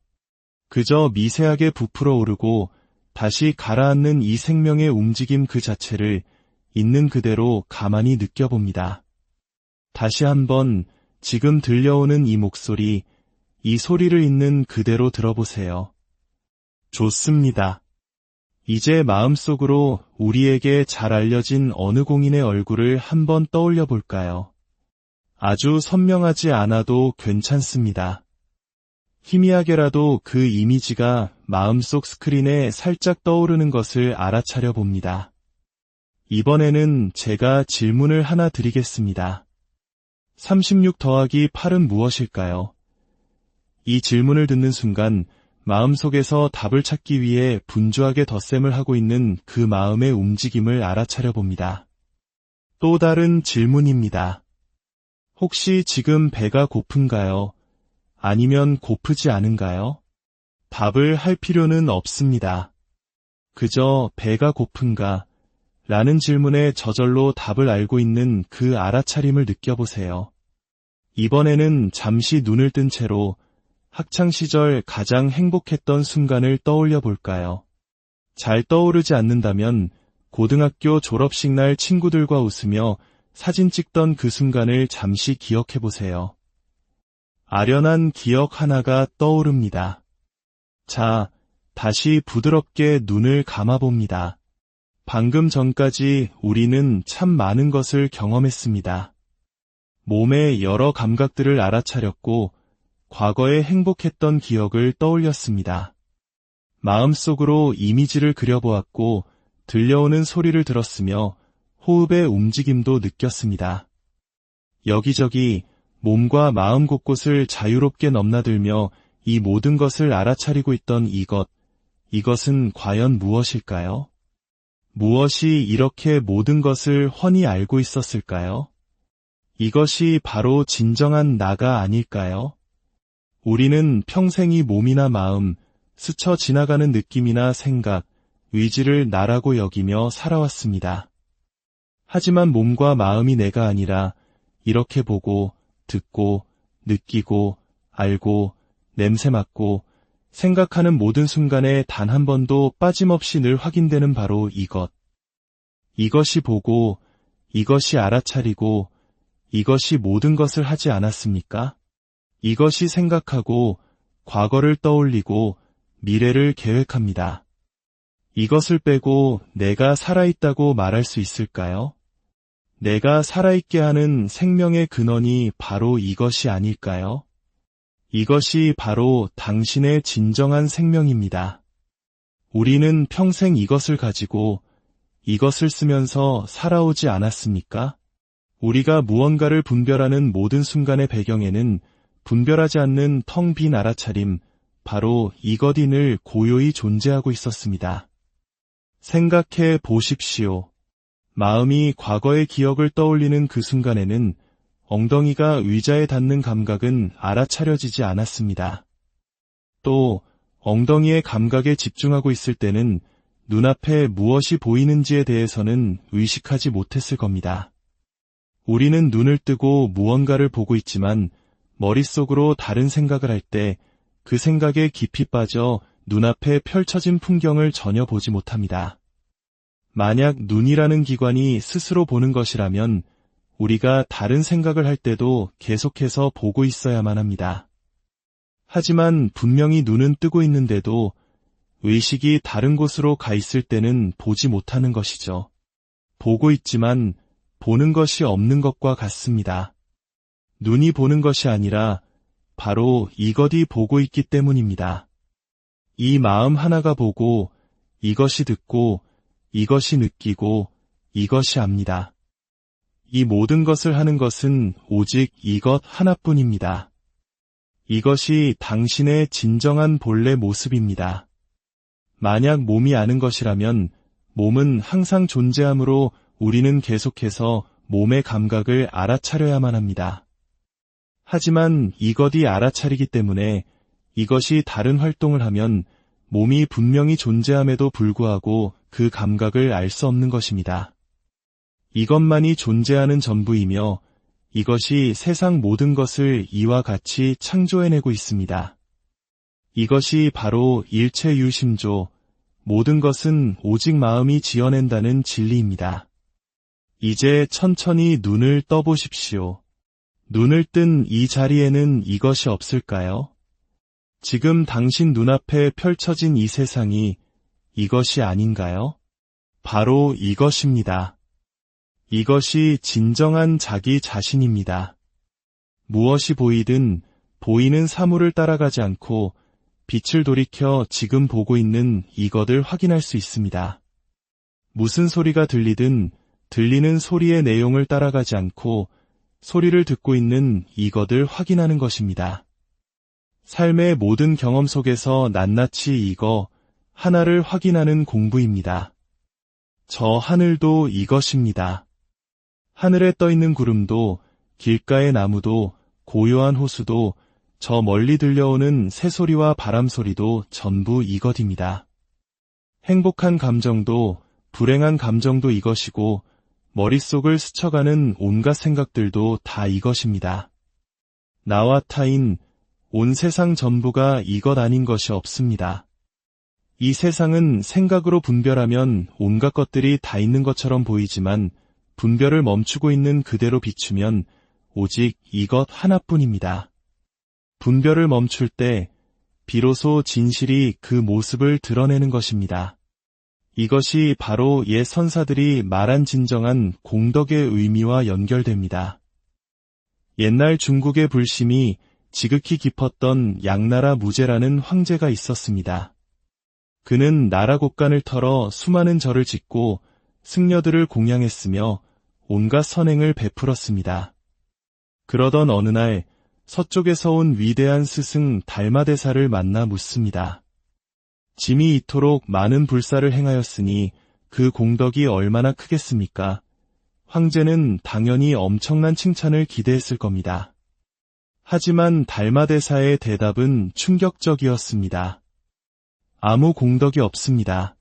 그저 미세하게 부풀어 오르고 다시 가라앉는 이 생명의 움직임 그 자체를 있는 그대로 가만히 느껴봅니다. 다시 한번 지금 들려오는 이 목소리, 이 소리를 있는 그대로 들어보세요. 좋습니다. 이제 마음속으로 우리에게 잘 알려진 어느 공인의 얼굴을 한번 떠올려 볼까요? 아주 선명하지 않아도 괜찮습니다. 희미하게라도 그 이미지가 마음속 스크린에 살짝 떠오르는 것을 알아차려 봅니다. 이번에는 제가 질문을 하나 드리겠습니다. 36 더하기 8은 무엇일까요? 이 질문을 듣는 순간 마음속에서 답을 찾기 위해 분주하게 덧셈을 하고 있는 그 마음의 움직임을 알아차려 봅니다. 또 다른 질문입니다. 혹시 지금 배가 고픈가요? 아니면 고프지 않은가요? 답을 할 필요는 없습니다. 그저 배가 고픈가? 라는 질문에 저절로 답을 알고 있는 그 알아차림을 느껴보세요. 이번에는 잠시 눈을 뜬 채로 학창시절 가장 행복했던 순간을 떠올려 볼까요? 잘 떠오르지 않는다면 고등학교 졸업식 날 친구들과 웃으며 사진 찍던 그 순간을 잠시 기억해 보세요. 아련한 기억 하나가 떠오릅니다. 자, 다시 부드럽게 눈을 감아봅니다. 방금 전까지 우리는 참 많은 것을 경험했습니다. 몸의 여러 감각들을 알아차렸고 과거에 행복했던 기억을 떠올렸습니다. 마음속으로 이미지를 그려보았고 들려오는 소리를 들었으며 호흡의 움직임도 느꼈습니다. 여기저기 몸과 마음 곳곳을 자유롭게 넘나들며 이 모든 것을 알아차리고 있던 이것은 과연 무엇일까요? 무엇이 이렇게 모든 것을 훤히 알고 있었을까요? 이것이 바로 진정한 나가 아닐까요? 우리는 평생 이 몸이나 마음, 스쳐 지나가는 느낌이나 생각, 의지를 나라고 여기며 살아왔습니다. 하지만 몸과 마음이 내가 아니라 이렇게 보고, 듣고, 느끼고, 알고, 냄새 맡고, 생각하는 모든 순간에 단 한 번도 빠짐없이 늘 확인되는 바로 이것. 이것이 보고, 이것이 알아차리고, 이것이 모든 것을 하지 않았습니까? 이것이 생각하고, 과거를 떠올리고, 미래를 계획합니다. 이것을 빼고 내가 살아있다고 말할 수 있을까요? 내가 살아있게 하는 생명의 근원이 바로 이것이 아닐까요? 이것이 바로 당신의 진정한 생명입니다. 우리는 평생 이것을 가지고 이것을 쓰면서 살아오지 않았습니까? 우리가 무언가를 분별하는 모든 순간의 배경에는 분별하지 않는 텅 빈 알아차림, 바로 이것이 늘 고요히 존재하고 있었습니다. 생각해 보십시오. 마음이 과거의 기억을 떠올리는 그 순간에는 엉덩이가 의자에 닿는 감각은 알아차려지지 않았습니다. 또 엉덩이의 감각에 집중하고 있을 때는 눈앞에 무엇이 보이는지에 대해서는 의식하지 못했을 겁니다. 우리는 눈을 뜨고 무언가를 보고 있지만 머릿속으로 다른 생각을 할 때 그 생각에 깊이 빠져 눈앞에 펼쳐진 풍경을 전혀 보지 못합니다. 만약 눈이라는 기관이 스스로 보는 것이라면 우리가 다른 생각을 할 때도 계속해서 보고 있어야만 합니다. 하지만 분명히 눈은 뜨고 있는데도 의식이 다른 곳으로 가 있을 때는 보지 못하는 것이죠. 보고 있지만 보는 것이 없는 것과 같습니다. 눈이 보는 것이 아니라 바로 이것이 보고 있기 때문입니다. 이 마음 하나가 보고 이것이 듣고 이것이 느끼고 이것이 압니다. 이 모든 것을 하는 것은 오직 이것 하나뿐입니다. 이것이 당신의 진정한 본래 모습입니다. 만약 몸이 아는 것이라면 몸은 항상 존재하므로 우리는 계속해서 몸의 감각을 알아차려야만 합니다. 하지만 이것이 알아차리기 때문에 이것이 다른 활동을 하면 몸이 분명히 존재함에도 불구하고 그 감각을 알 수 없는 것입니다. 이것만이 존재하는 전부이며 이것이 세상 모든 것을 이와 같이 창조해내고 있습니다. 이것이 바로 일체유심조, 모든 것은 오직 마음이 지어낸다는 진리입니다. 이제 천천히 눈을 떠보십시오. 눈을 뜬 이 자리에는 이것이 없을까요? 지금 당신 눈앞에 펼쳐진 이 세상이 이것이 아닌가요? 바로 이것입니다. 이것이 진정한 자기 자신입니다. 무엇이 보이든 보이는 사물을 따라가지 않고 빛을 돌이켜 지금 보고 있는 이것을 확인할 수 있습니다. 무슨 소리가 들리든 들리는 소리의 내용을 따라가지 않고 소리를 듣고 있는 이것을 확인하는 것입니다. 삶의 모든 경험 속에서 낱낱이 이거 하나를 확인하는 공부입니다. 저 하늘도 이것입니다. 하늘에 떠있는 구름도 길가의 나무도 고요한 호수도 저 멀리 들려오는 새소리와 바람소리도 전부 이것입니다. 행복한 감정도 불행한 감정도 이것이고 머릿속을 스쳐가는 온갖 생각들도 다 이것입니다. 나와 타인, 온 세상 전부가 이것 아닌 것이 없습니다. 이 세상은 생각으로 분별하면 온갖 것들이 다 있는 것처럼 보이지만 분별을 멈추고 있는 그대로 비추면 오직 이것 하나뿐입니다. 분별을 멈출 때 비로소 진실이 그 모습을 드러내는 것입니다. 이것이 바로 옛 선사들이 말한 진정한 공덕의 의미와 연결됩니다. 옛날 중국의 불심이 지극히 깊었던 양나라 무제라는 황제가 있었습니다. 그는 나라 곳간을 털어 수많은 절을 짓고 승려들을 공양했으며 온갖 선행을 베풀었습니다. 그러던 어느 날 서쪽에서 온 위대한 스승 달마대사를 만나 묻습니다. 짐이 이토록 많은 불사를 행하였으니 그 공덕이 얼마나 크겠습니까? 황제는 당연히 엄청난 칭찬을 기대했을 겁니다. 하지만 달마대사의 대답은 충격적이었습니다. 아무 공덕이 없습니다.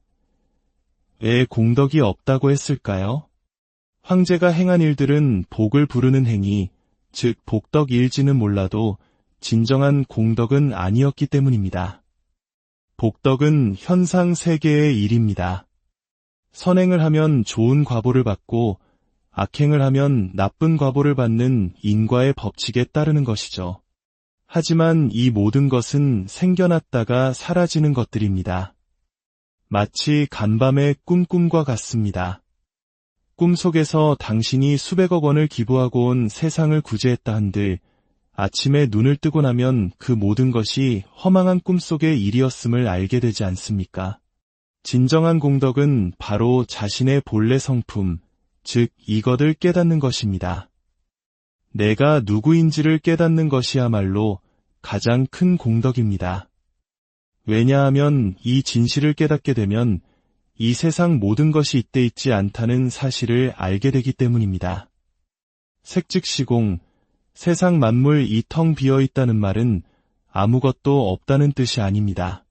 왜 공덕이 없다고 했을까요? 황제가 행한 일들은 복을 부르는 행위, 즉 복덕일지는 몰라도 진정한 공덕은 아니었기 때문입니다. 복덕은 현상 세계의 일입니다. 선행을 하면 좋은 과보를 받고 악행을 하면 나쁜 과보를 받는 인과의 법칙에 따르는 것이죠. 하지만 이 모든 것은 생겨났다가 사라지는 것들입니다. 마치 간밤의 꿈과 같습니다. 꿈속에서 당신이 수백억 원을 기부하고 온 세상을 구제했다 한들 아침에 눈을 뜨고 나면 그 모든 것이 허망한 꿈속의 일이었음을 알게 되지 않습니까? 진정한 공덕은 바로 자신의 본래 성품, 즉 이것을 깨닫는 것입니다. 내가 누구인지를 깨닫는 것이야말로 가장 큰 공덕입니다. 왜냐하면 이 진실을 깨닫게 되면 이 세상 모든 것이 이때 있지 않다는 사실을 알게 되기 때문입니다. 색즉시공, 세상 만물 이 텅 비어 있다는 말은 아무것도 없다는 뜻이 아닙니다.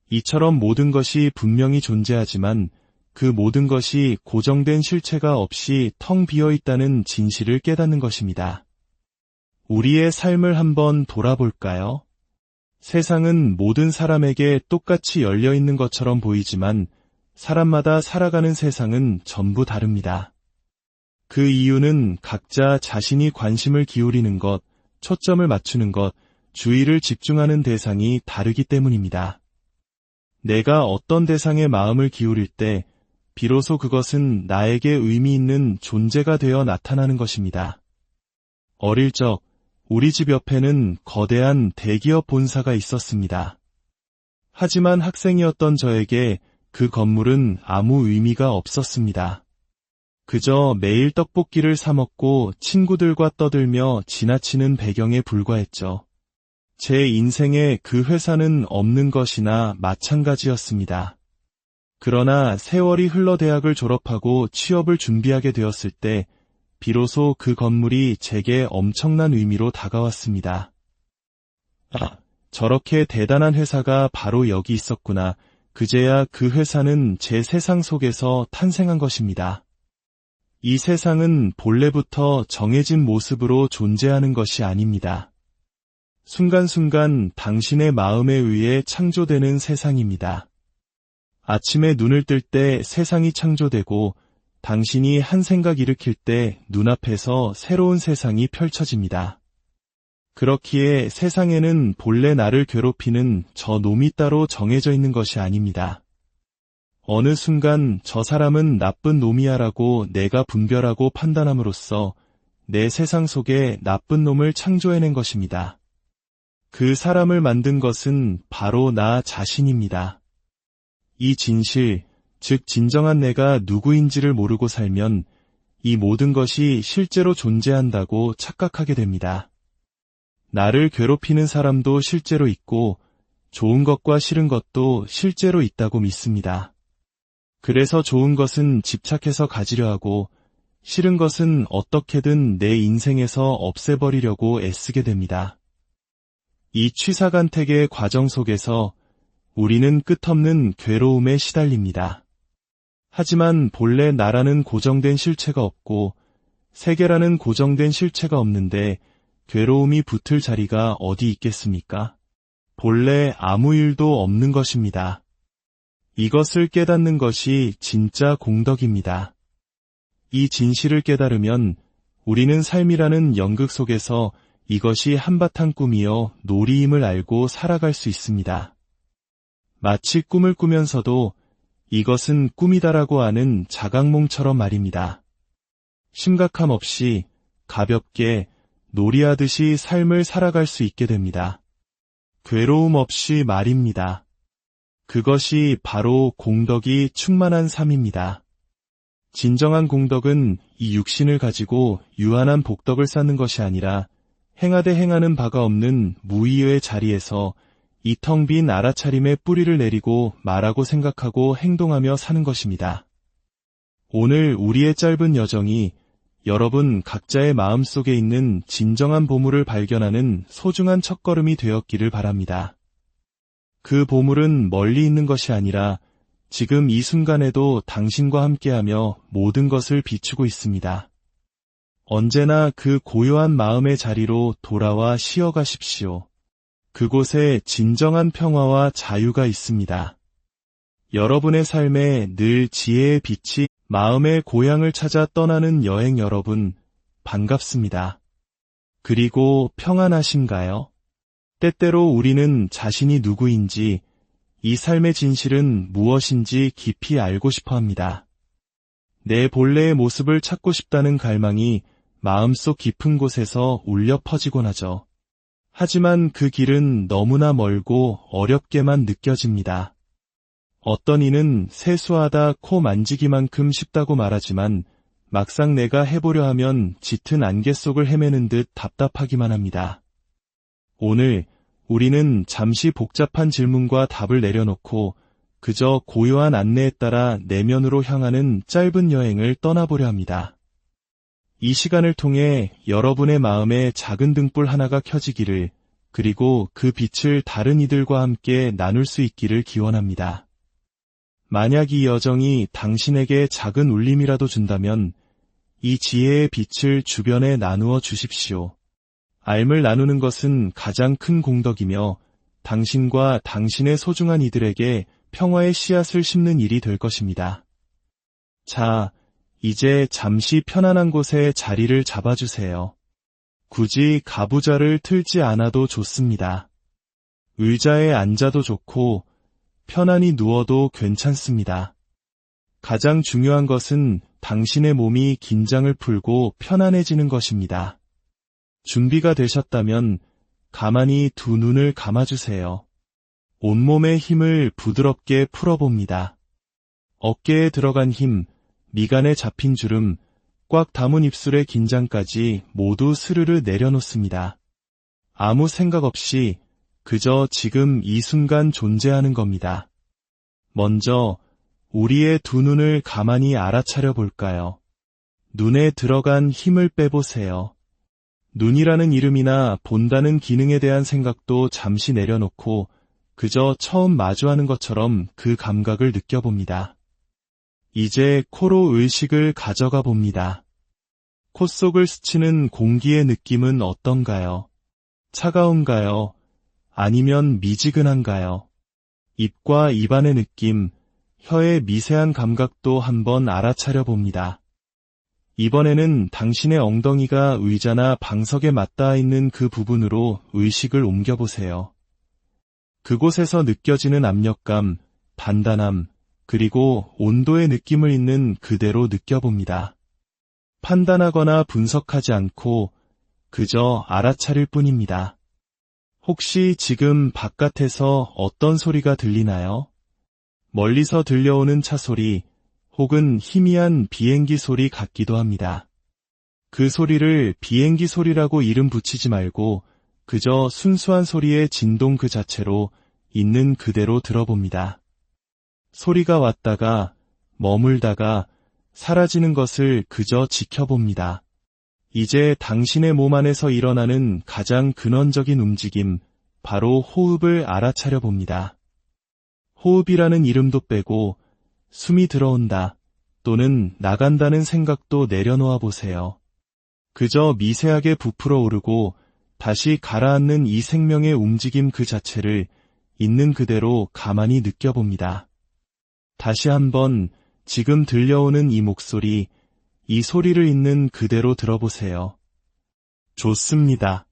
이처럼 모든 것이 분명히 존재하지만 그 모든 것이 고정된 실체가 없이 텅 비어 있다는 진실을 깨닫는 것입니다. 우리의 삶을 한번 돌아볼까요? 세상은 모든 사람에게 똑같이 열려 있는 것처럼 보이지만 사람마다 살아가는 세상은 전부 다릅니다. 그 이유는 각자 자신이 관심을 기울이는 것, 초점을 맞추는 것, 주의를 집중하는 대상이 다르기 때문입니다. 내가 어떤 대상에 마음을 기울일 때 비로소 그것은 나에게 의미 있는 존재가 되어 나타나는 것입니다. 어릴 적 우리 집 옆에는 거대한 대기업 본사가 있었습니다. 하지만 학생이었던 저에게 그 건물은 아무 의미가 없었습니다. 그저 매일 떡볶이를 사 먹고 친구들과 떠들며 지나치는 배경에 불과했죠. 제 인생에 그 회사는 없는 것이나 마찬가지였습니다. 그러나 세월이 흘러 대학을 졸업하고 취업을 준비하게 되었을 때 비로소 그 건물이 제게 엄청난 의미로 다가왔습니다. 아, 저렇게 대단한 회사가 바로 여기 있었구나. 그제야 그 회사는 제 세상 속에서 탄생한 것입니다. 이 세상은 본래부터 정해진 모습으로 존재하는 것이 아닙니다. 순간순간 당신의 마음에 의해 창조되는 세상입니다. 아침에 눈을 뜰 때 세상이 창조되고 당신이 한 생각 일으킬 때 눈앞에서 새로운 세상이 펼쳐집니다. 그렇기에 세상에는 본래 나를 괴롭히는 저 놈이 따로 정해져 있는 것이 아닙니다. 어느 순간 저 사람은 나쁜 놈이야라고 내가 분별하고 판단함으로써 내 세상 속에 나쁜 놈을 창조해낸 것입니다. 그 사람을 만든 것은 바로 나 자신입니다. 이 진실, 즉 진정한 내가 누구인지를 모르고 살면 이 모든 것이 실제로 존재한다고 착각하게 됩니다. 나를 괴롭히는 사람도 실제로 있고 좋은 것과 싫은 것도 실제로 있다고 믿습니다. 그래서 좋은 것은 집착해서 가지려 하고 싫은 것은 어떻게든 내 인생에서 없애버리려고 애쓰게 됩니다. 이 취사간택의 과정 속에서 우리는 끝없는 괴로움에 시달립니다. 하지만 본래 나라는 고정된 실체가 없고 세계라는 고정된 실체가 없는데 괴로움이 붙을 자리가 어디 있겠습니까? 본래 아무 일도 없는 것입니다. 이것을 깨닫는 것이 진짜 공덕입니다. 이 진실을 깨달으면 우리는 삶이라는 연극 속에서 이것이 한바탕 꿈이요 놀이임을 알고 살아갈 수 있습니다. 마치 꿈을 꾸면서도 이것은 꿈이다라고 아는 자각몽처럼 말입니다. 심각함 없이 가볍게 놀이하듯이 삶을 살아갈 수 있게 됩니다. 괴로움 없이 말입니다. 그것이 바로 공덕이 충만한 삶입니다. 진정한 공덕은 이 육신을 가지고 유한한 복덕을 쌓는 것이 아니라 행하되 행하는 바가 없는 무의의 자리에서 이 텅 빈 알아차림의 뿌리를 내리고 말하고 생각하고 행동하며 사는 것입니다. 오늘 우리의 짧은 여정이 여러분 각자의 마음속에 있는 진정한 보물을 발견하는 소중한 첫걸음이 되었기를 바랍니다. 그 보물은 멀리 있는 것이 아니라 지금 이 순간에도 당신과 함께하며 모든 것을 비추고 있습니다. 언제나 그 고요한 마음의 자리로 돌아와 쉬어가십시오. 그곳에 진정한 평화와 자유가 있습니다. 여러분의 삶에 늘 지혜의 빛이 마음의 고향을 찾아 떠나는 여행 여러분, 반갑습니다. 그리고 평안하신가요? 때때로 우리는 자신이 누구인지, 이 삶의 진실은 무엇인지 깊이 알고 싶어 합니다. 내 본래의 모습을 찾고 싶다는 갈망이 마음속 깊은 곳에서 울려 퍼지곤 하죠. 하지만 그 길은 너무나 멀고 어렵게만 느껴집니다. 어떤 이는 세수하다 코 만지기만큼 쉽다고 말하지만 막상 내가 해보려 하면 짙은 안개 속을 헤매는 듯 답답하기만 합니다. 오늘 우리는 잠시 복잡한 질문과 답을 내려놓고 그저 고요한 안내에 따라 내면으로 향하는 짧은 여행을 떠나보려 합니다. 이 시간을 통해 여러분의 마음에 작은 등불 하나가 켜지기를, 그리고 그 빛을 다른 이들과 함께 나눌 수 있기를 기원합니다. 만약 이 여정이 당신에게 작은 울림이라도 준다면 이 지혜의 빛을 주변에 나누어 주십시오. 알을 나누는 것은 가장 큰 공덕이며 당신과 당신의 소중한 이들에게 평화의 씨앗을 심는 일이 될 것입니다. 자, 이제 잠시 편안한 곳에 자리를 잡아주세요. 굳이 가부좌를 틀지 않아도 좋습니다. 의자에 앉아도 좋고 편안히 누워도 괜찮습니다. 가장 중요한 것은 당신의 몸이 긴장을 풀고 편안해지는 것입니다. 준비가 되셨다면 가만히 두 눈을 감아주세요. 온몸의 힘을 부드럽게 풀어봅니다. 어깨에 들어간 힘, 미간에 잡힌 주름, 꽉 담은 입술의 긴장까지 모두 스르르 내려놓습니다. 아무 생각 없이 그저 지금 이 순간 존재하는 겁니다. 먼저 우리의 두 눈을 가만히 알아차려 볼까요? 눈에 들어간 힘을 빼보세요. 눈이라는 이름이나 본다는 기능에 대한 생각도 잠시 내려놓고 그저 처음 마주하는 것처럼 그 감각을 느껴봅니다. 이제 코로 의식을 가져가 봅니다. 코 속을 스치는 공기의 느낌은 어떤가요? 차가운가요? 아니면 미지근한가요? 입과 입안의 느낌, 혀의 미세한 감각도 한번 알아차려 봅니다. 이번에는 당신의 엉덩이가 의자나 방석에 맞닿아 있는 그 부분으로 의식을 옮겨보세요. 그곳에서 느껴지는 압력감, 단단함, 그리고 온도의 느낌을 있는 그대로 느껴봅니다. 판단하거나 분석하지 않고 그저 알아차릴 뿐입니다. 혹시 지금 바깥에서 어떤 소리가 들리나요? 멀리서 들려오는 차 소리, 혹은 희미한 비행기 소리 같기도 합니다. 그 소리를 비행기 소리라고 이름 붙이지 말고 그저 순수한 소리의 진동 그 자체로 있는 그대로 들어봅니다. 소리가 왔다가 머물다가 사라지는 것을 그저 지켜봅니다. 이제 당신의 몸 안에서 일어나는 가장 근원적인 움직임, 바로 호흡을 알아차려 봅니다. 호흡이라는 이름도 빼고 숨이 들어온다 또는 나간다는 생각도 내려놓아 보세요. 그저 미세하게 부풀어 오르고 다시 가라앉는 이 생명의 움직임 그 자체를 있는 그대로 가만히 느껴봅니다. 다시 한번 지금 들려오는 이 목소리, 이 소리를 있는 그대로 들어보세요. 좋습니다.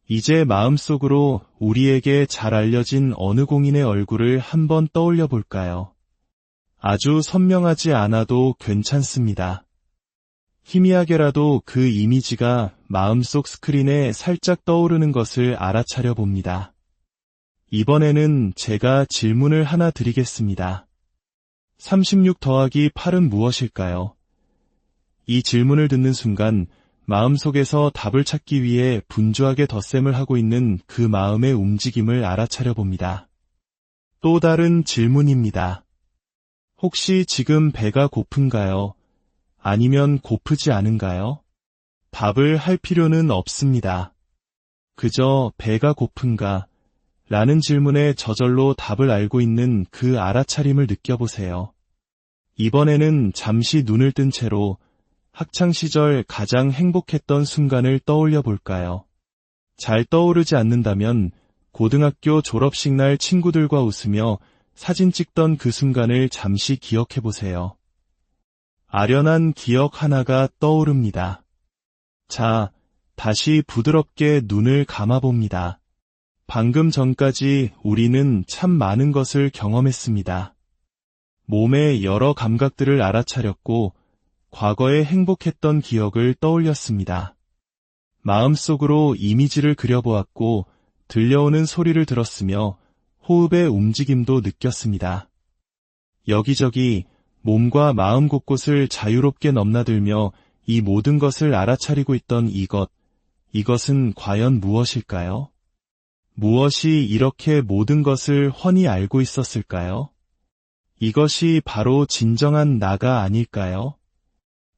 이제 마음속으로 우리에게 잘 알려진 어느 공인의 얼굴을 한번 떠올려 볼까요? 아주 선명하지 않아도 괜찮습니다. 희미하게라도 그 이미지가 마음속 스크린에 살짝 떠오르는 것을 알아차려 봅니다. 이번에는 제가 질문을 하나 드리겠습니다. 36 더하기 8은 무엇일까요? 이 질문을 듣는 순간 마음속에서 답을 찾기 위해 분주하게 덧셈을 하고 있는 그 마음의 움직임을 알아차려 봅니다. 또 다른 질문입니다. 혹시 지금 배가 고픈가요? 아니면 고프지 않은가요? 답을 할 필요는 없습니다. 그저 배가 고픈가? 라는 질문에 저절로 답을 알고 있는 그 알아차림을 느껴보세요. 이번에는 잠시 눈을 뜬 채로 학창시절 가장 행복했던 순간을 떠올려 볼까요? 잘 떠오르지 않는다면 고등학교 졸업식 날 친구들과 웃으며 사진 찍던 그 순간을 잠시 기억해 보세요. 아련한 기억 하나가 떠오릅니다. 자, 다시 부드럽게 눈을 감아봅니다. 방금 전까지 우리는 참 많은 것을 경험했습니다. 몸의 여러 감각들을 알아차렸고 과거에 행복했던 기억을 떠올렸습니다. 마음속으로 이미지를 그려보았고 들려오는 소리를 들었으며 호흡의 움직임도 느꼈습니다. 여기저기 몸과 마음 곳곳을 자유롭게 넘나들며 이 모든 것을 알아차리고 있던 이것은 과연 무엇일까요? 무엇이 이렇게 모든 것을 훤히 알고 있었을까요? 이것이 바로 진정한 나가 아닐까요?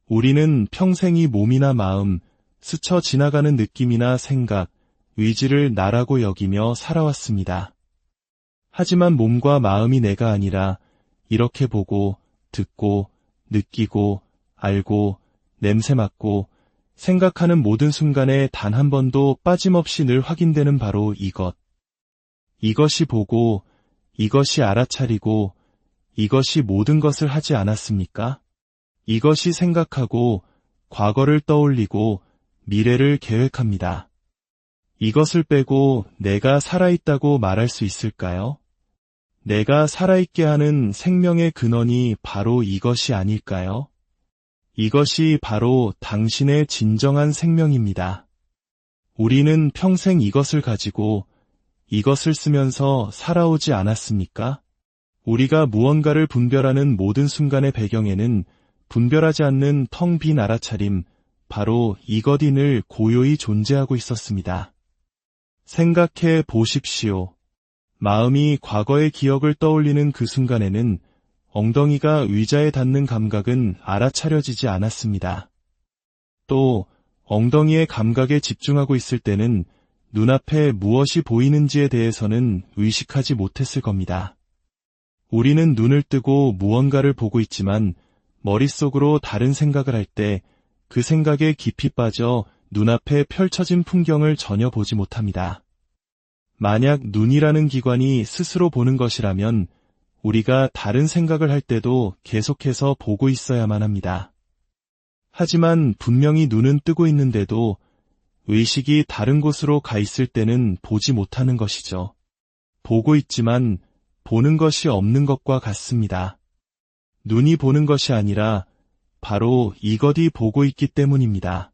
우리는 평생이 몸이나 마음, 스쳐 지나가는 느낌이나 생각, 의지를 나라고 여기며 살아왔습니다. 하지만 몸과 마음이 내가 아니라 이렇게 보고, 듣고, 느끼고, 알고, 냄새 맡고, 생각하는 모든 순간에 단 한 번도 빠짐없이 늘 확인되는 바로 이것. 이것이 보고, 이것이 알아차리고, 이것이 모든 것을 하지 않았습니까? 이것이 생각하고, 과거를 떠올리고, 미래를 계획합니다. 이것을 빼고 내가 살아있다고 말할 수 있을까요? 내가 살아있게 하는 생명의 근원이 바로 이것이 아닐까요? 이것이 바로 당신의 진정한 생명입니다. 우리는 평생 이것을 가지고 이것을 쓰면서 살아오지 않았습니까? 우리가 무언가를 분별하는 모든 순간의 배경에는 분별하지 않는 텅 빈 알아차림, 바로 이것이 늘 고요히 존재하고 있었습니다. 생각해 보십시오. 마음이 과거의 기억을 떠올리는 그 순간에는 엉덩이가 의자에 닿는 감각은 알아차려지지 않았습니다. 또 엉덩이의 감각에 집중하고 있을 때는 눈앞에 무엇이 보이는지에 대해서는 의식하지 못했을 겁니다. 우리는 눈을 뜨고 무언가를 보고 있지만 머릿속으로 다른 생각을 할 때 그 생각에 깊이 빠져 눈앞에 펼쳐진 풍경을 전혀 보지 못합니다. 만약 눈이라는 기관이 스스로 보는 것이라면 우리가 다른 생각을 할 때도 계속해서 보고 있어야만 합니다. 하지만 분명히 눈은 뜨고 있는데도 의식이 다른 곳으로 가 있을 때는 보지 못하는 것이죠. 보고 있지만 보는 것이 없는 것과 같습니다. 눈이 보는 것이 아니라 바로 이것이 보고 있기 때문입니다.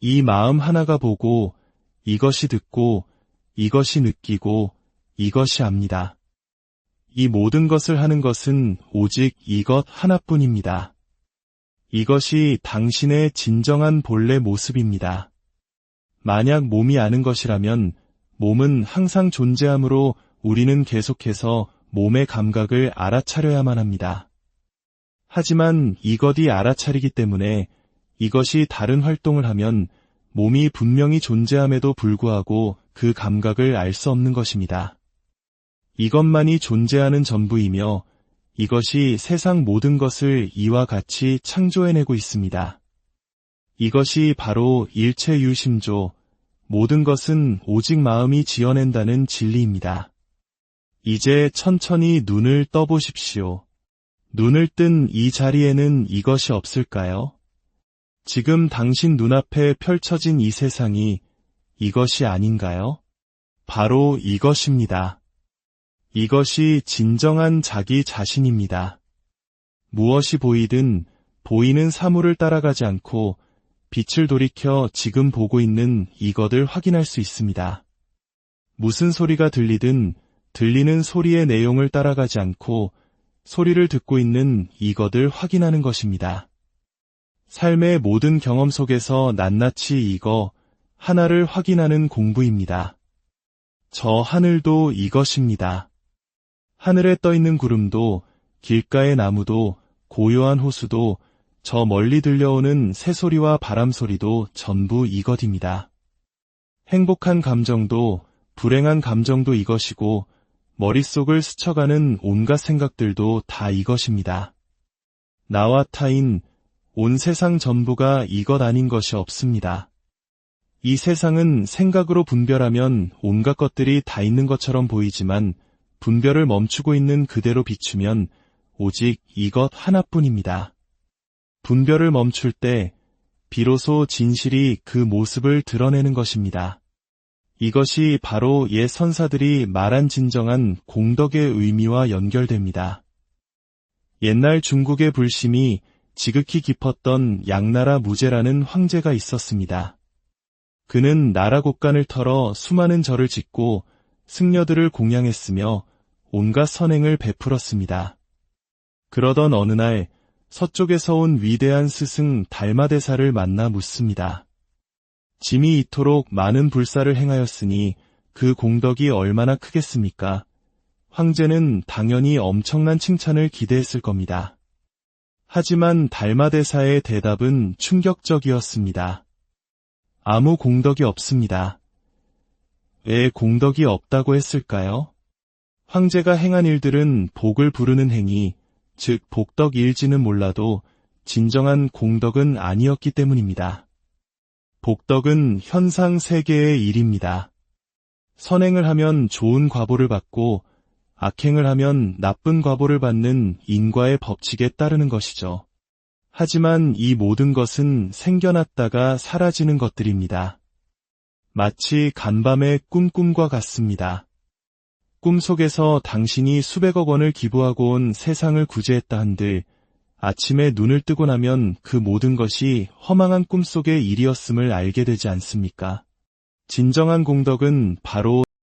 이 마음 하나가 보고 이것이 듣고 이것이 느끼고 이것이 압니다. 이 모든 것을 하는 것은 오직 이것 하나뿐입니다. 이것이 당신의 진정한 본래 모습입니다. 만약 몸이 아는 것이라면 몸은 항상 존재하므로 우리는 계속해서 몸의 감각을 알아차려야만 합니다. 하지만 이것이 알아차리기 때문에 이것이 다른 활동을 하면 몸이 분명히 존재함에도 불구하고 그 감각을 알 수 없는 것입니다. 이것만이 존재하는 전부이며 이것이 세상 모든 것을 이와 같이 창조해내고 있습니다. 이것이 바로 일체유심조, 모든 것은 오직 마음이 지어낸다는 진리입니다. 이제 천천히 눈을 떠보십시오. 눈을 뜬 이 자리에는 이것이 없을까요? 지금 당신 눈앞에 펼쳐진 이 세상이 이것이 아닌가요? 바로 이것입니다. 이것이 진정한 자기 자신입니다. 무엇이 보이든 보이는 사물을 따라가지 않고 빛을 돌이켜 지금 보고 있는 이것을 확인할 수 있습니다. 무슨 소리가 들리든 들리는 소리의 내용을 따라가지 않고 소리를 듣고 있는 이것을 확인하는 것입니다. 삶의 모든 경험 속에서 낱낱이 이거 하나를 확인하는 공부입니다. 저 하늘도 이것입니다. 하늘에 떠있는 구름도 길가의 나무도 고요한 호수도 저 멀리 들려오는 새소리와 바람소리도 전부 이것입니다. 행복한 감정도 불행한 감정도 이것이고 머릿속을 스쳐가는 온갖 생각들도 다 이것입니다. 나와 타인, 온 세상 전부가 이것 아닌 것이 없습니다. 이 세상은 생각으로 분별하면 온갖 것들이 다 있는 것처럼 보이지만 분별을 멈추고 있는 그대로 비추면 오직 이것 하나뿐입니다. 분별을 멈출 때 비로소 진실이 그 모습을 드러내는 것입니다. 이것이 바로 옛 선사들이 말한 진정한 공덕의 의미와 연결됩니다. 옛날 중국의 불심이 지극히 깊었던 양나라 무제라는 황제가 있었습니다. 그는 나라 곳간을 털어 수많은 절을 짓고 승려들을 공양했으며 온갖 선행을 베풀었습니다. 그러던 어느 날 서쪽에서 온 위대한 스승 달마대사를 만나 묻습니다. 짐이 이토록 많은 불사를 행하였으니 그 공덕이 얼마나 크겠습니까? 황제는 당연히 엄청난 칭찬을 기대했을 겁니다. 하지만 달마대사의 대답은 충격적이었습니다. 아무 공덕이 없습니다. 왜 공덕이 없다고 했을까요? 황제가 행한 일들은 복을 부르는 행위, 즉 복덕일지는 몰라도 진정한 공덕은 아니었기 때문입니다. 복덕은 현상 세계의 일입니다. 선행을 하면 좋은 과보를 받고 악행을 하면 나쁜 과보를 받는 인과의 법칙에 따르는 것이죠. 하지만 이 모든 것은 생겨났다가 사라지는 것들입니다. 마치 간밤의 꿈과 같습니다. 꿈속에서 당신이 수백억 원을 기부하고 온 세상을 구제했다 한들 아침에 눈을 뜨고 나면 그 모든 것이 허망한 꿈속의 일이었음을 알게 되지 않습니까? 진정한 공덕은 바로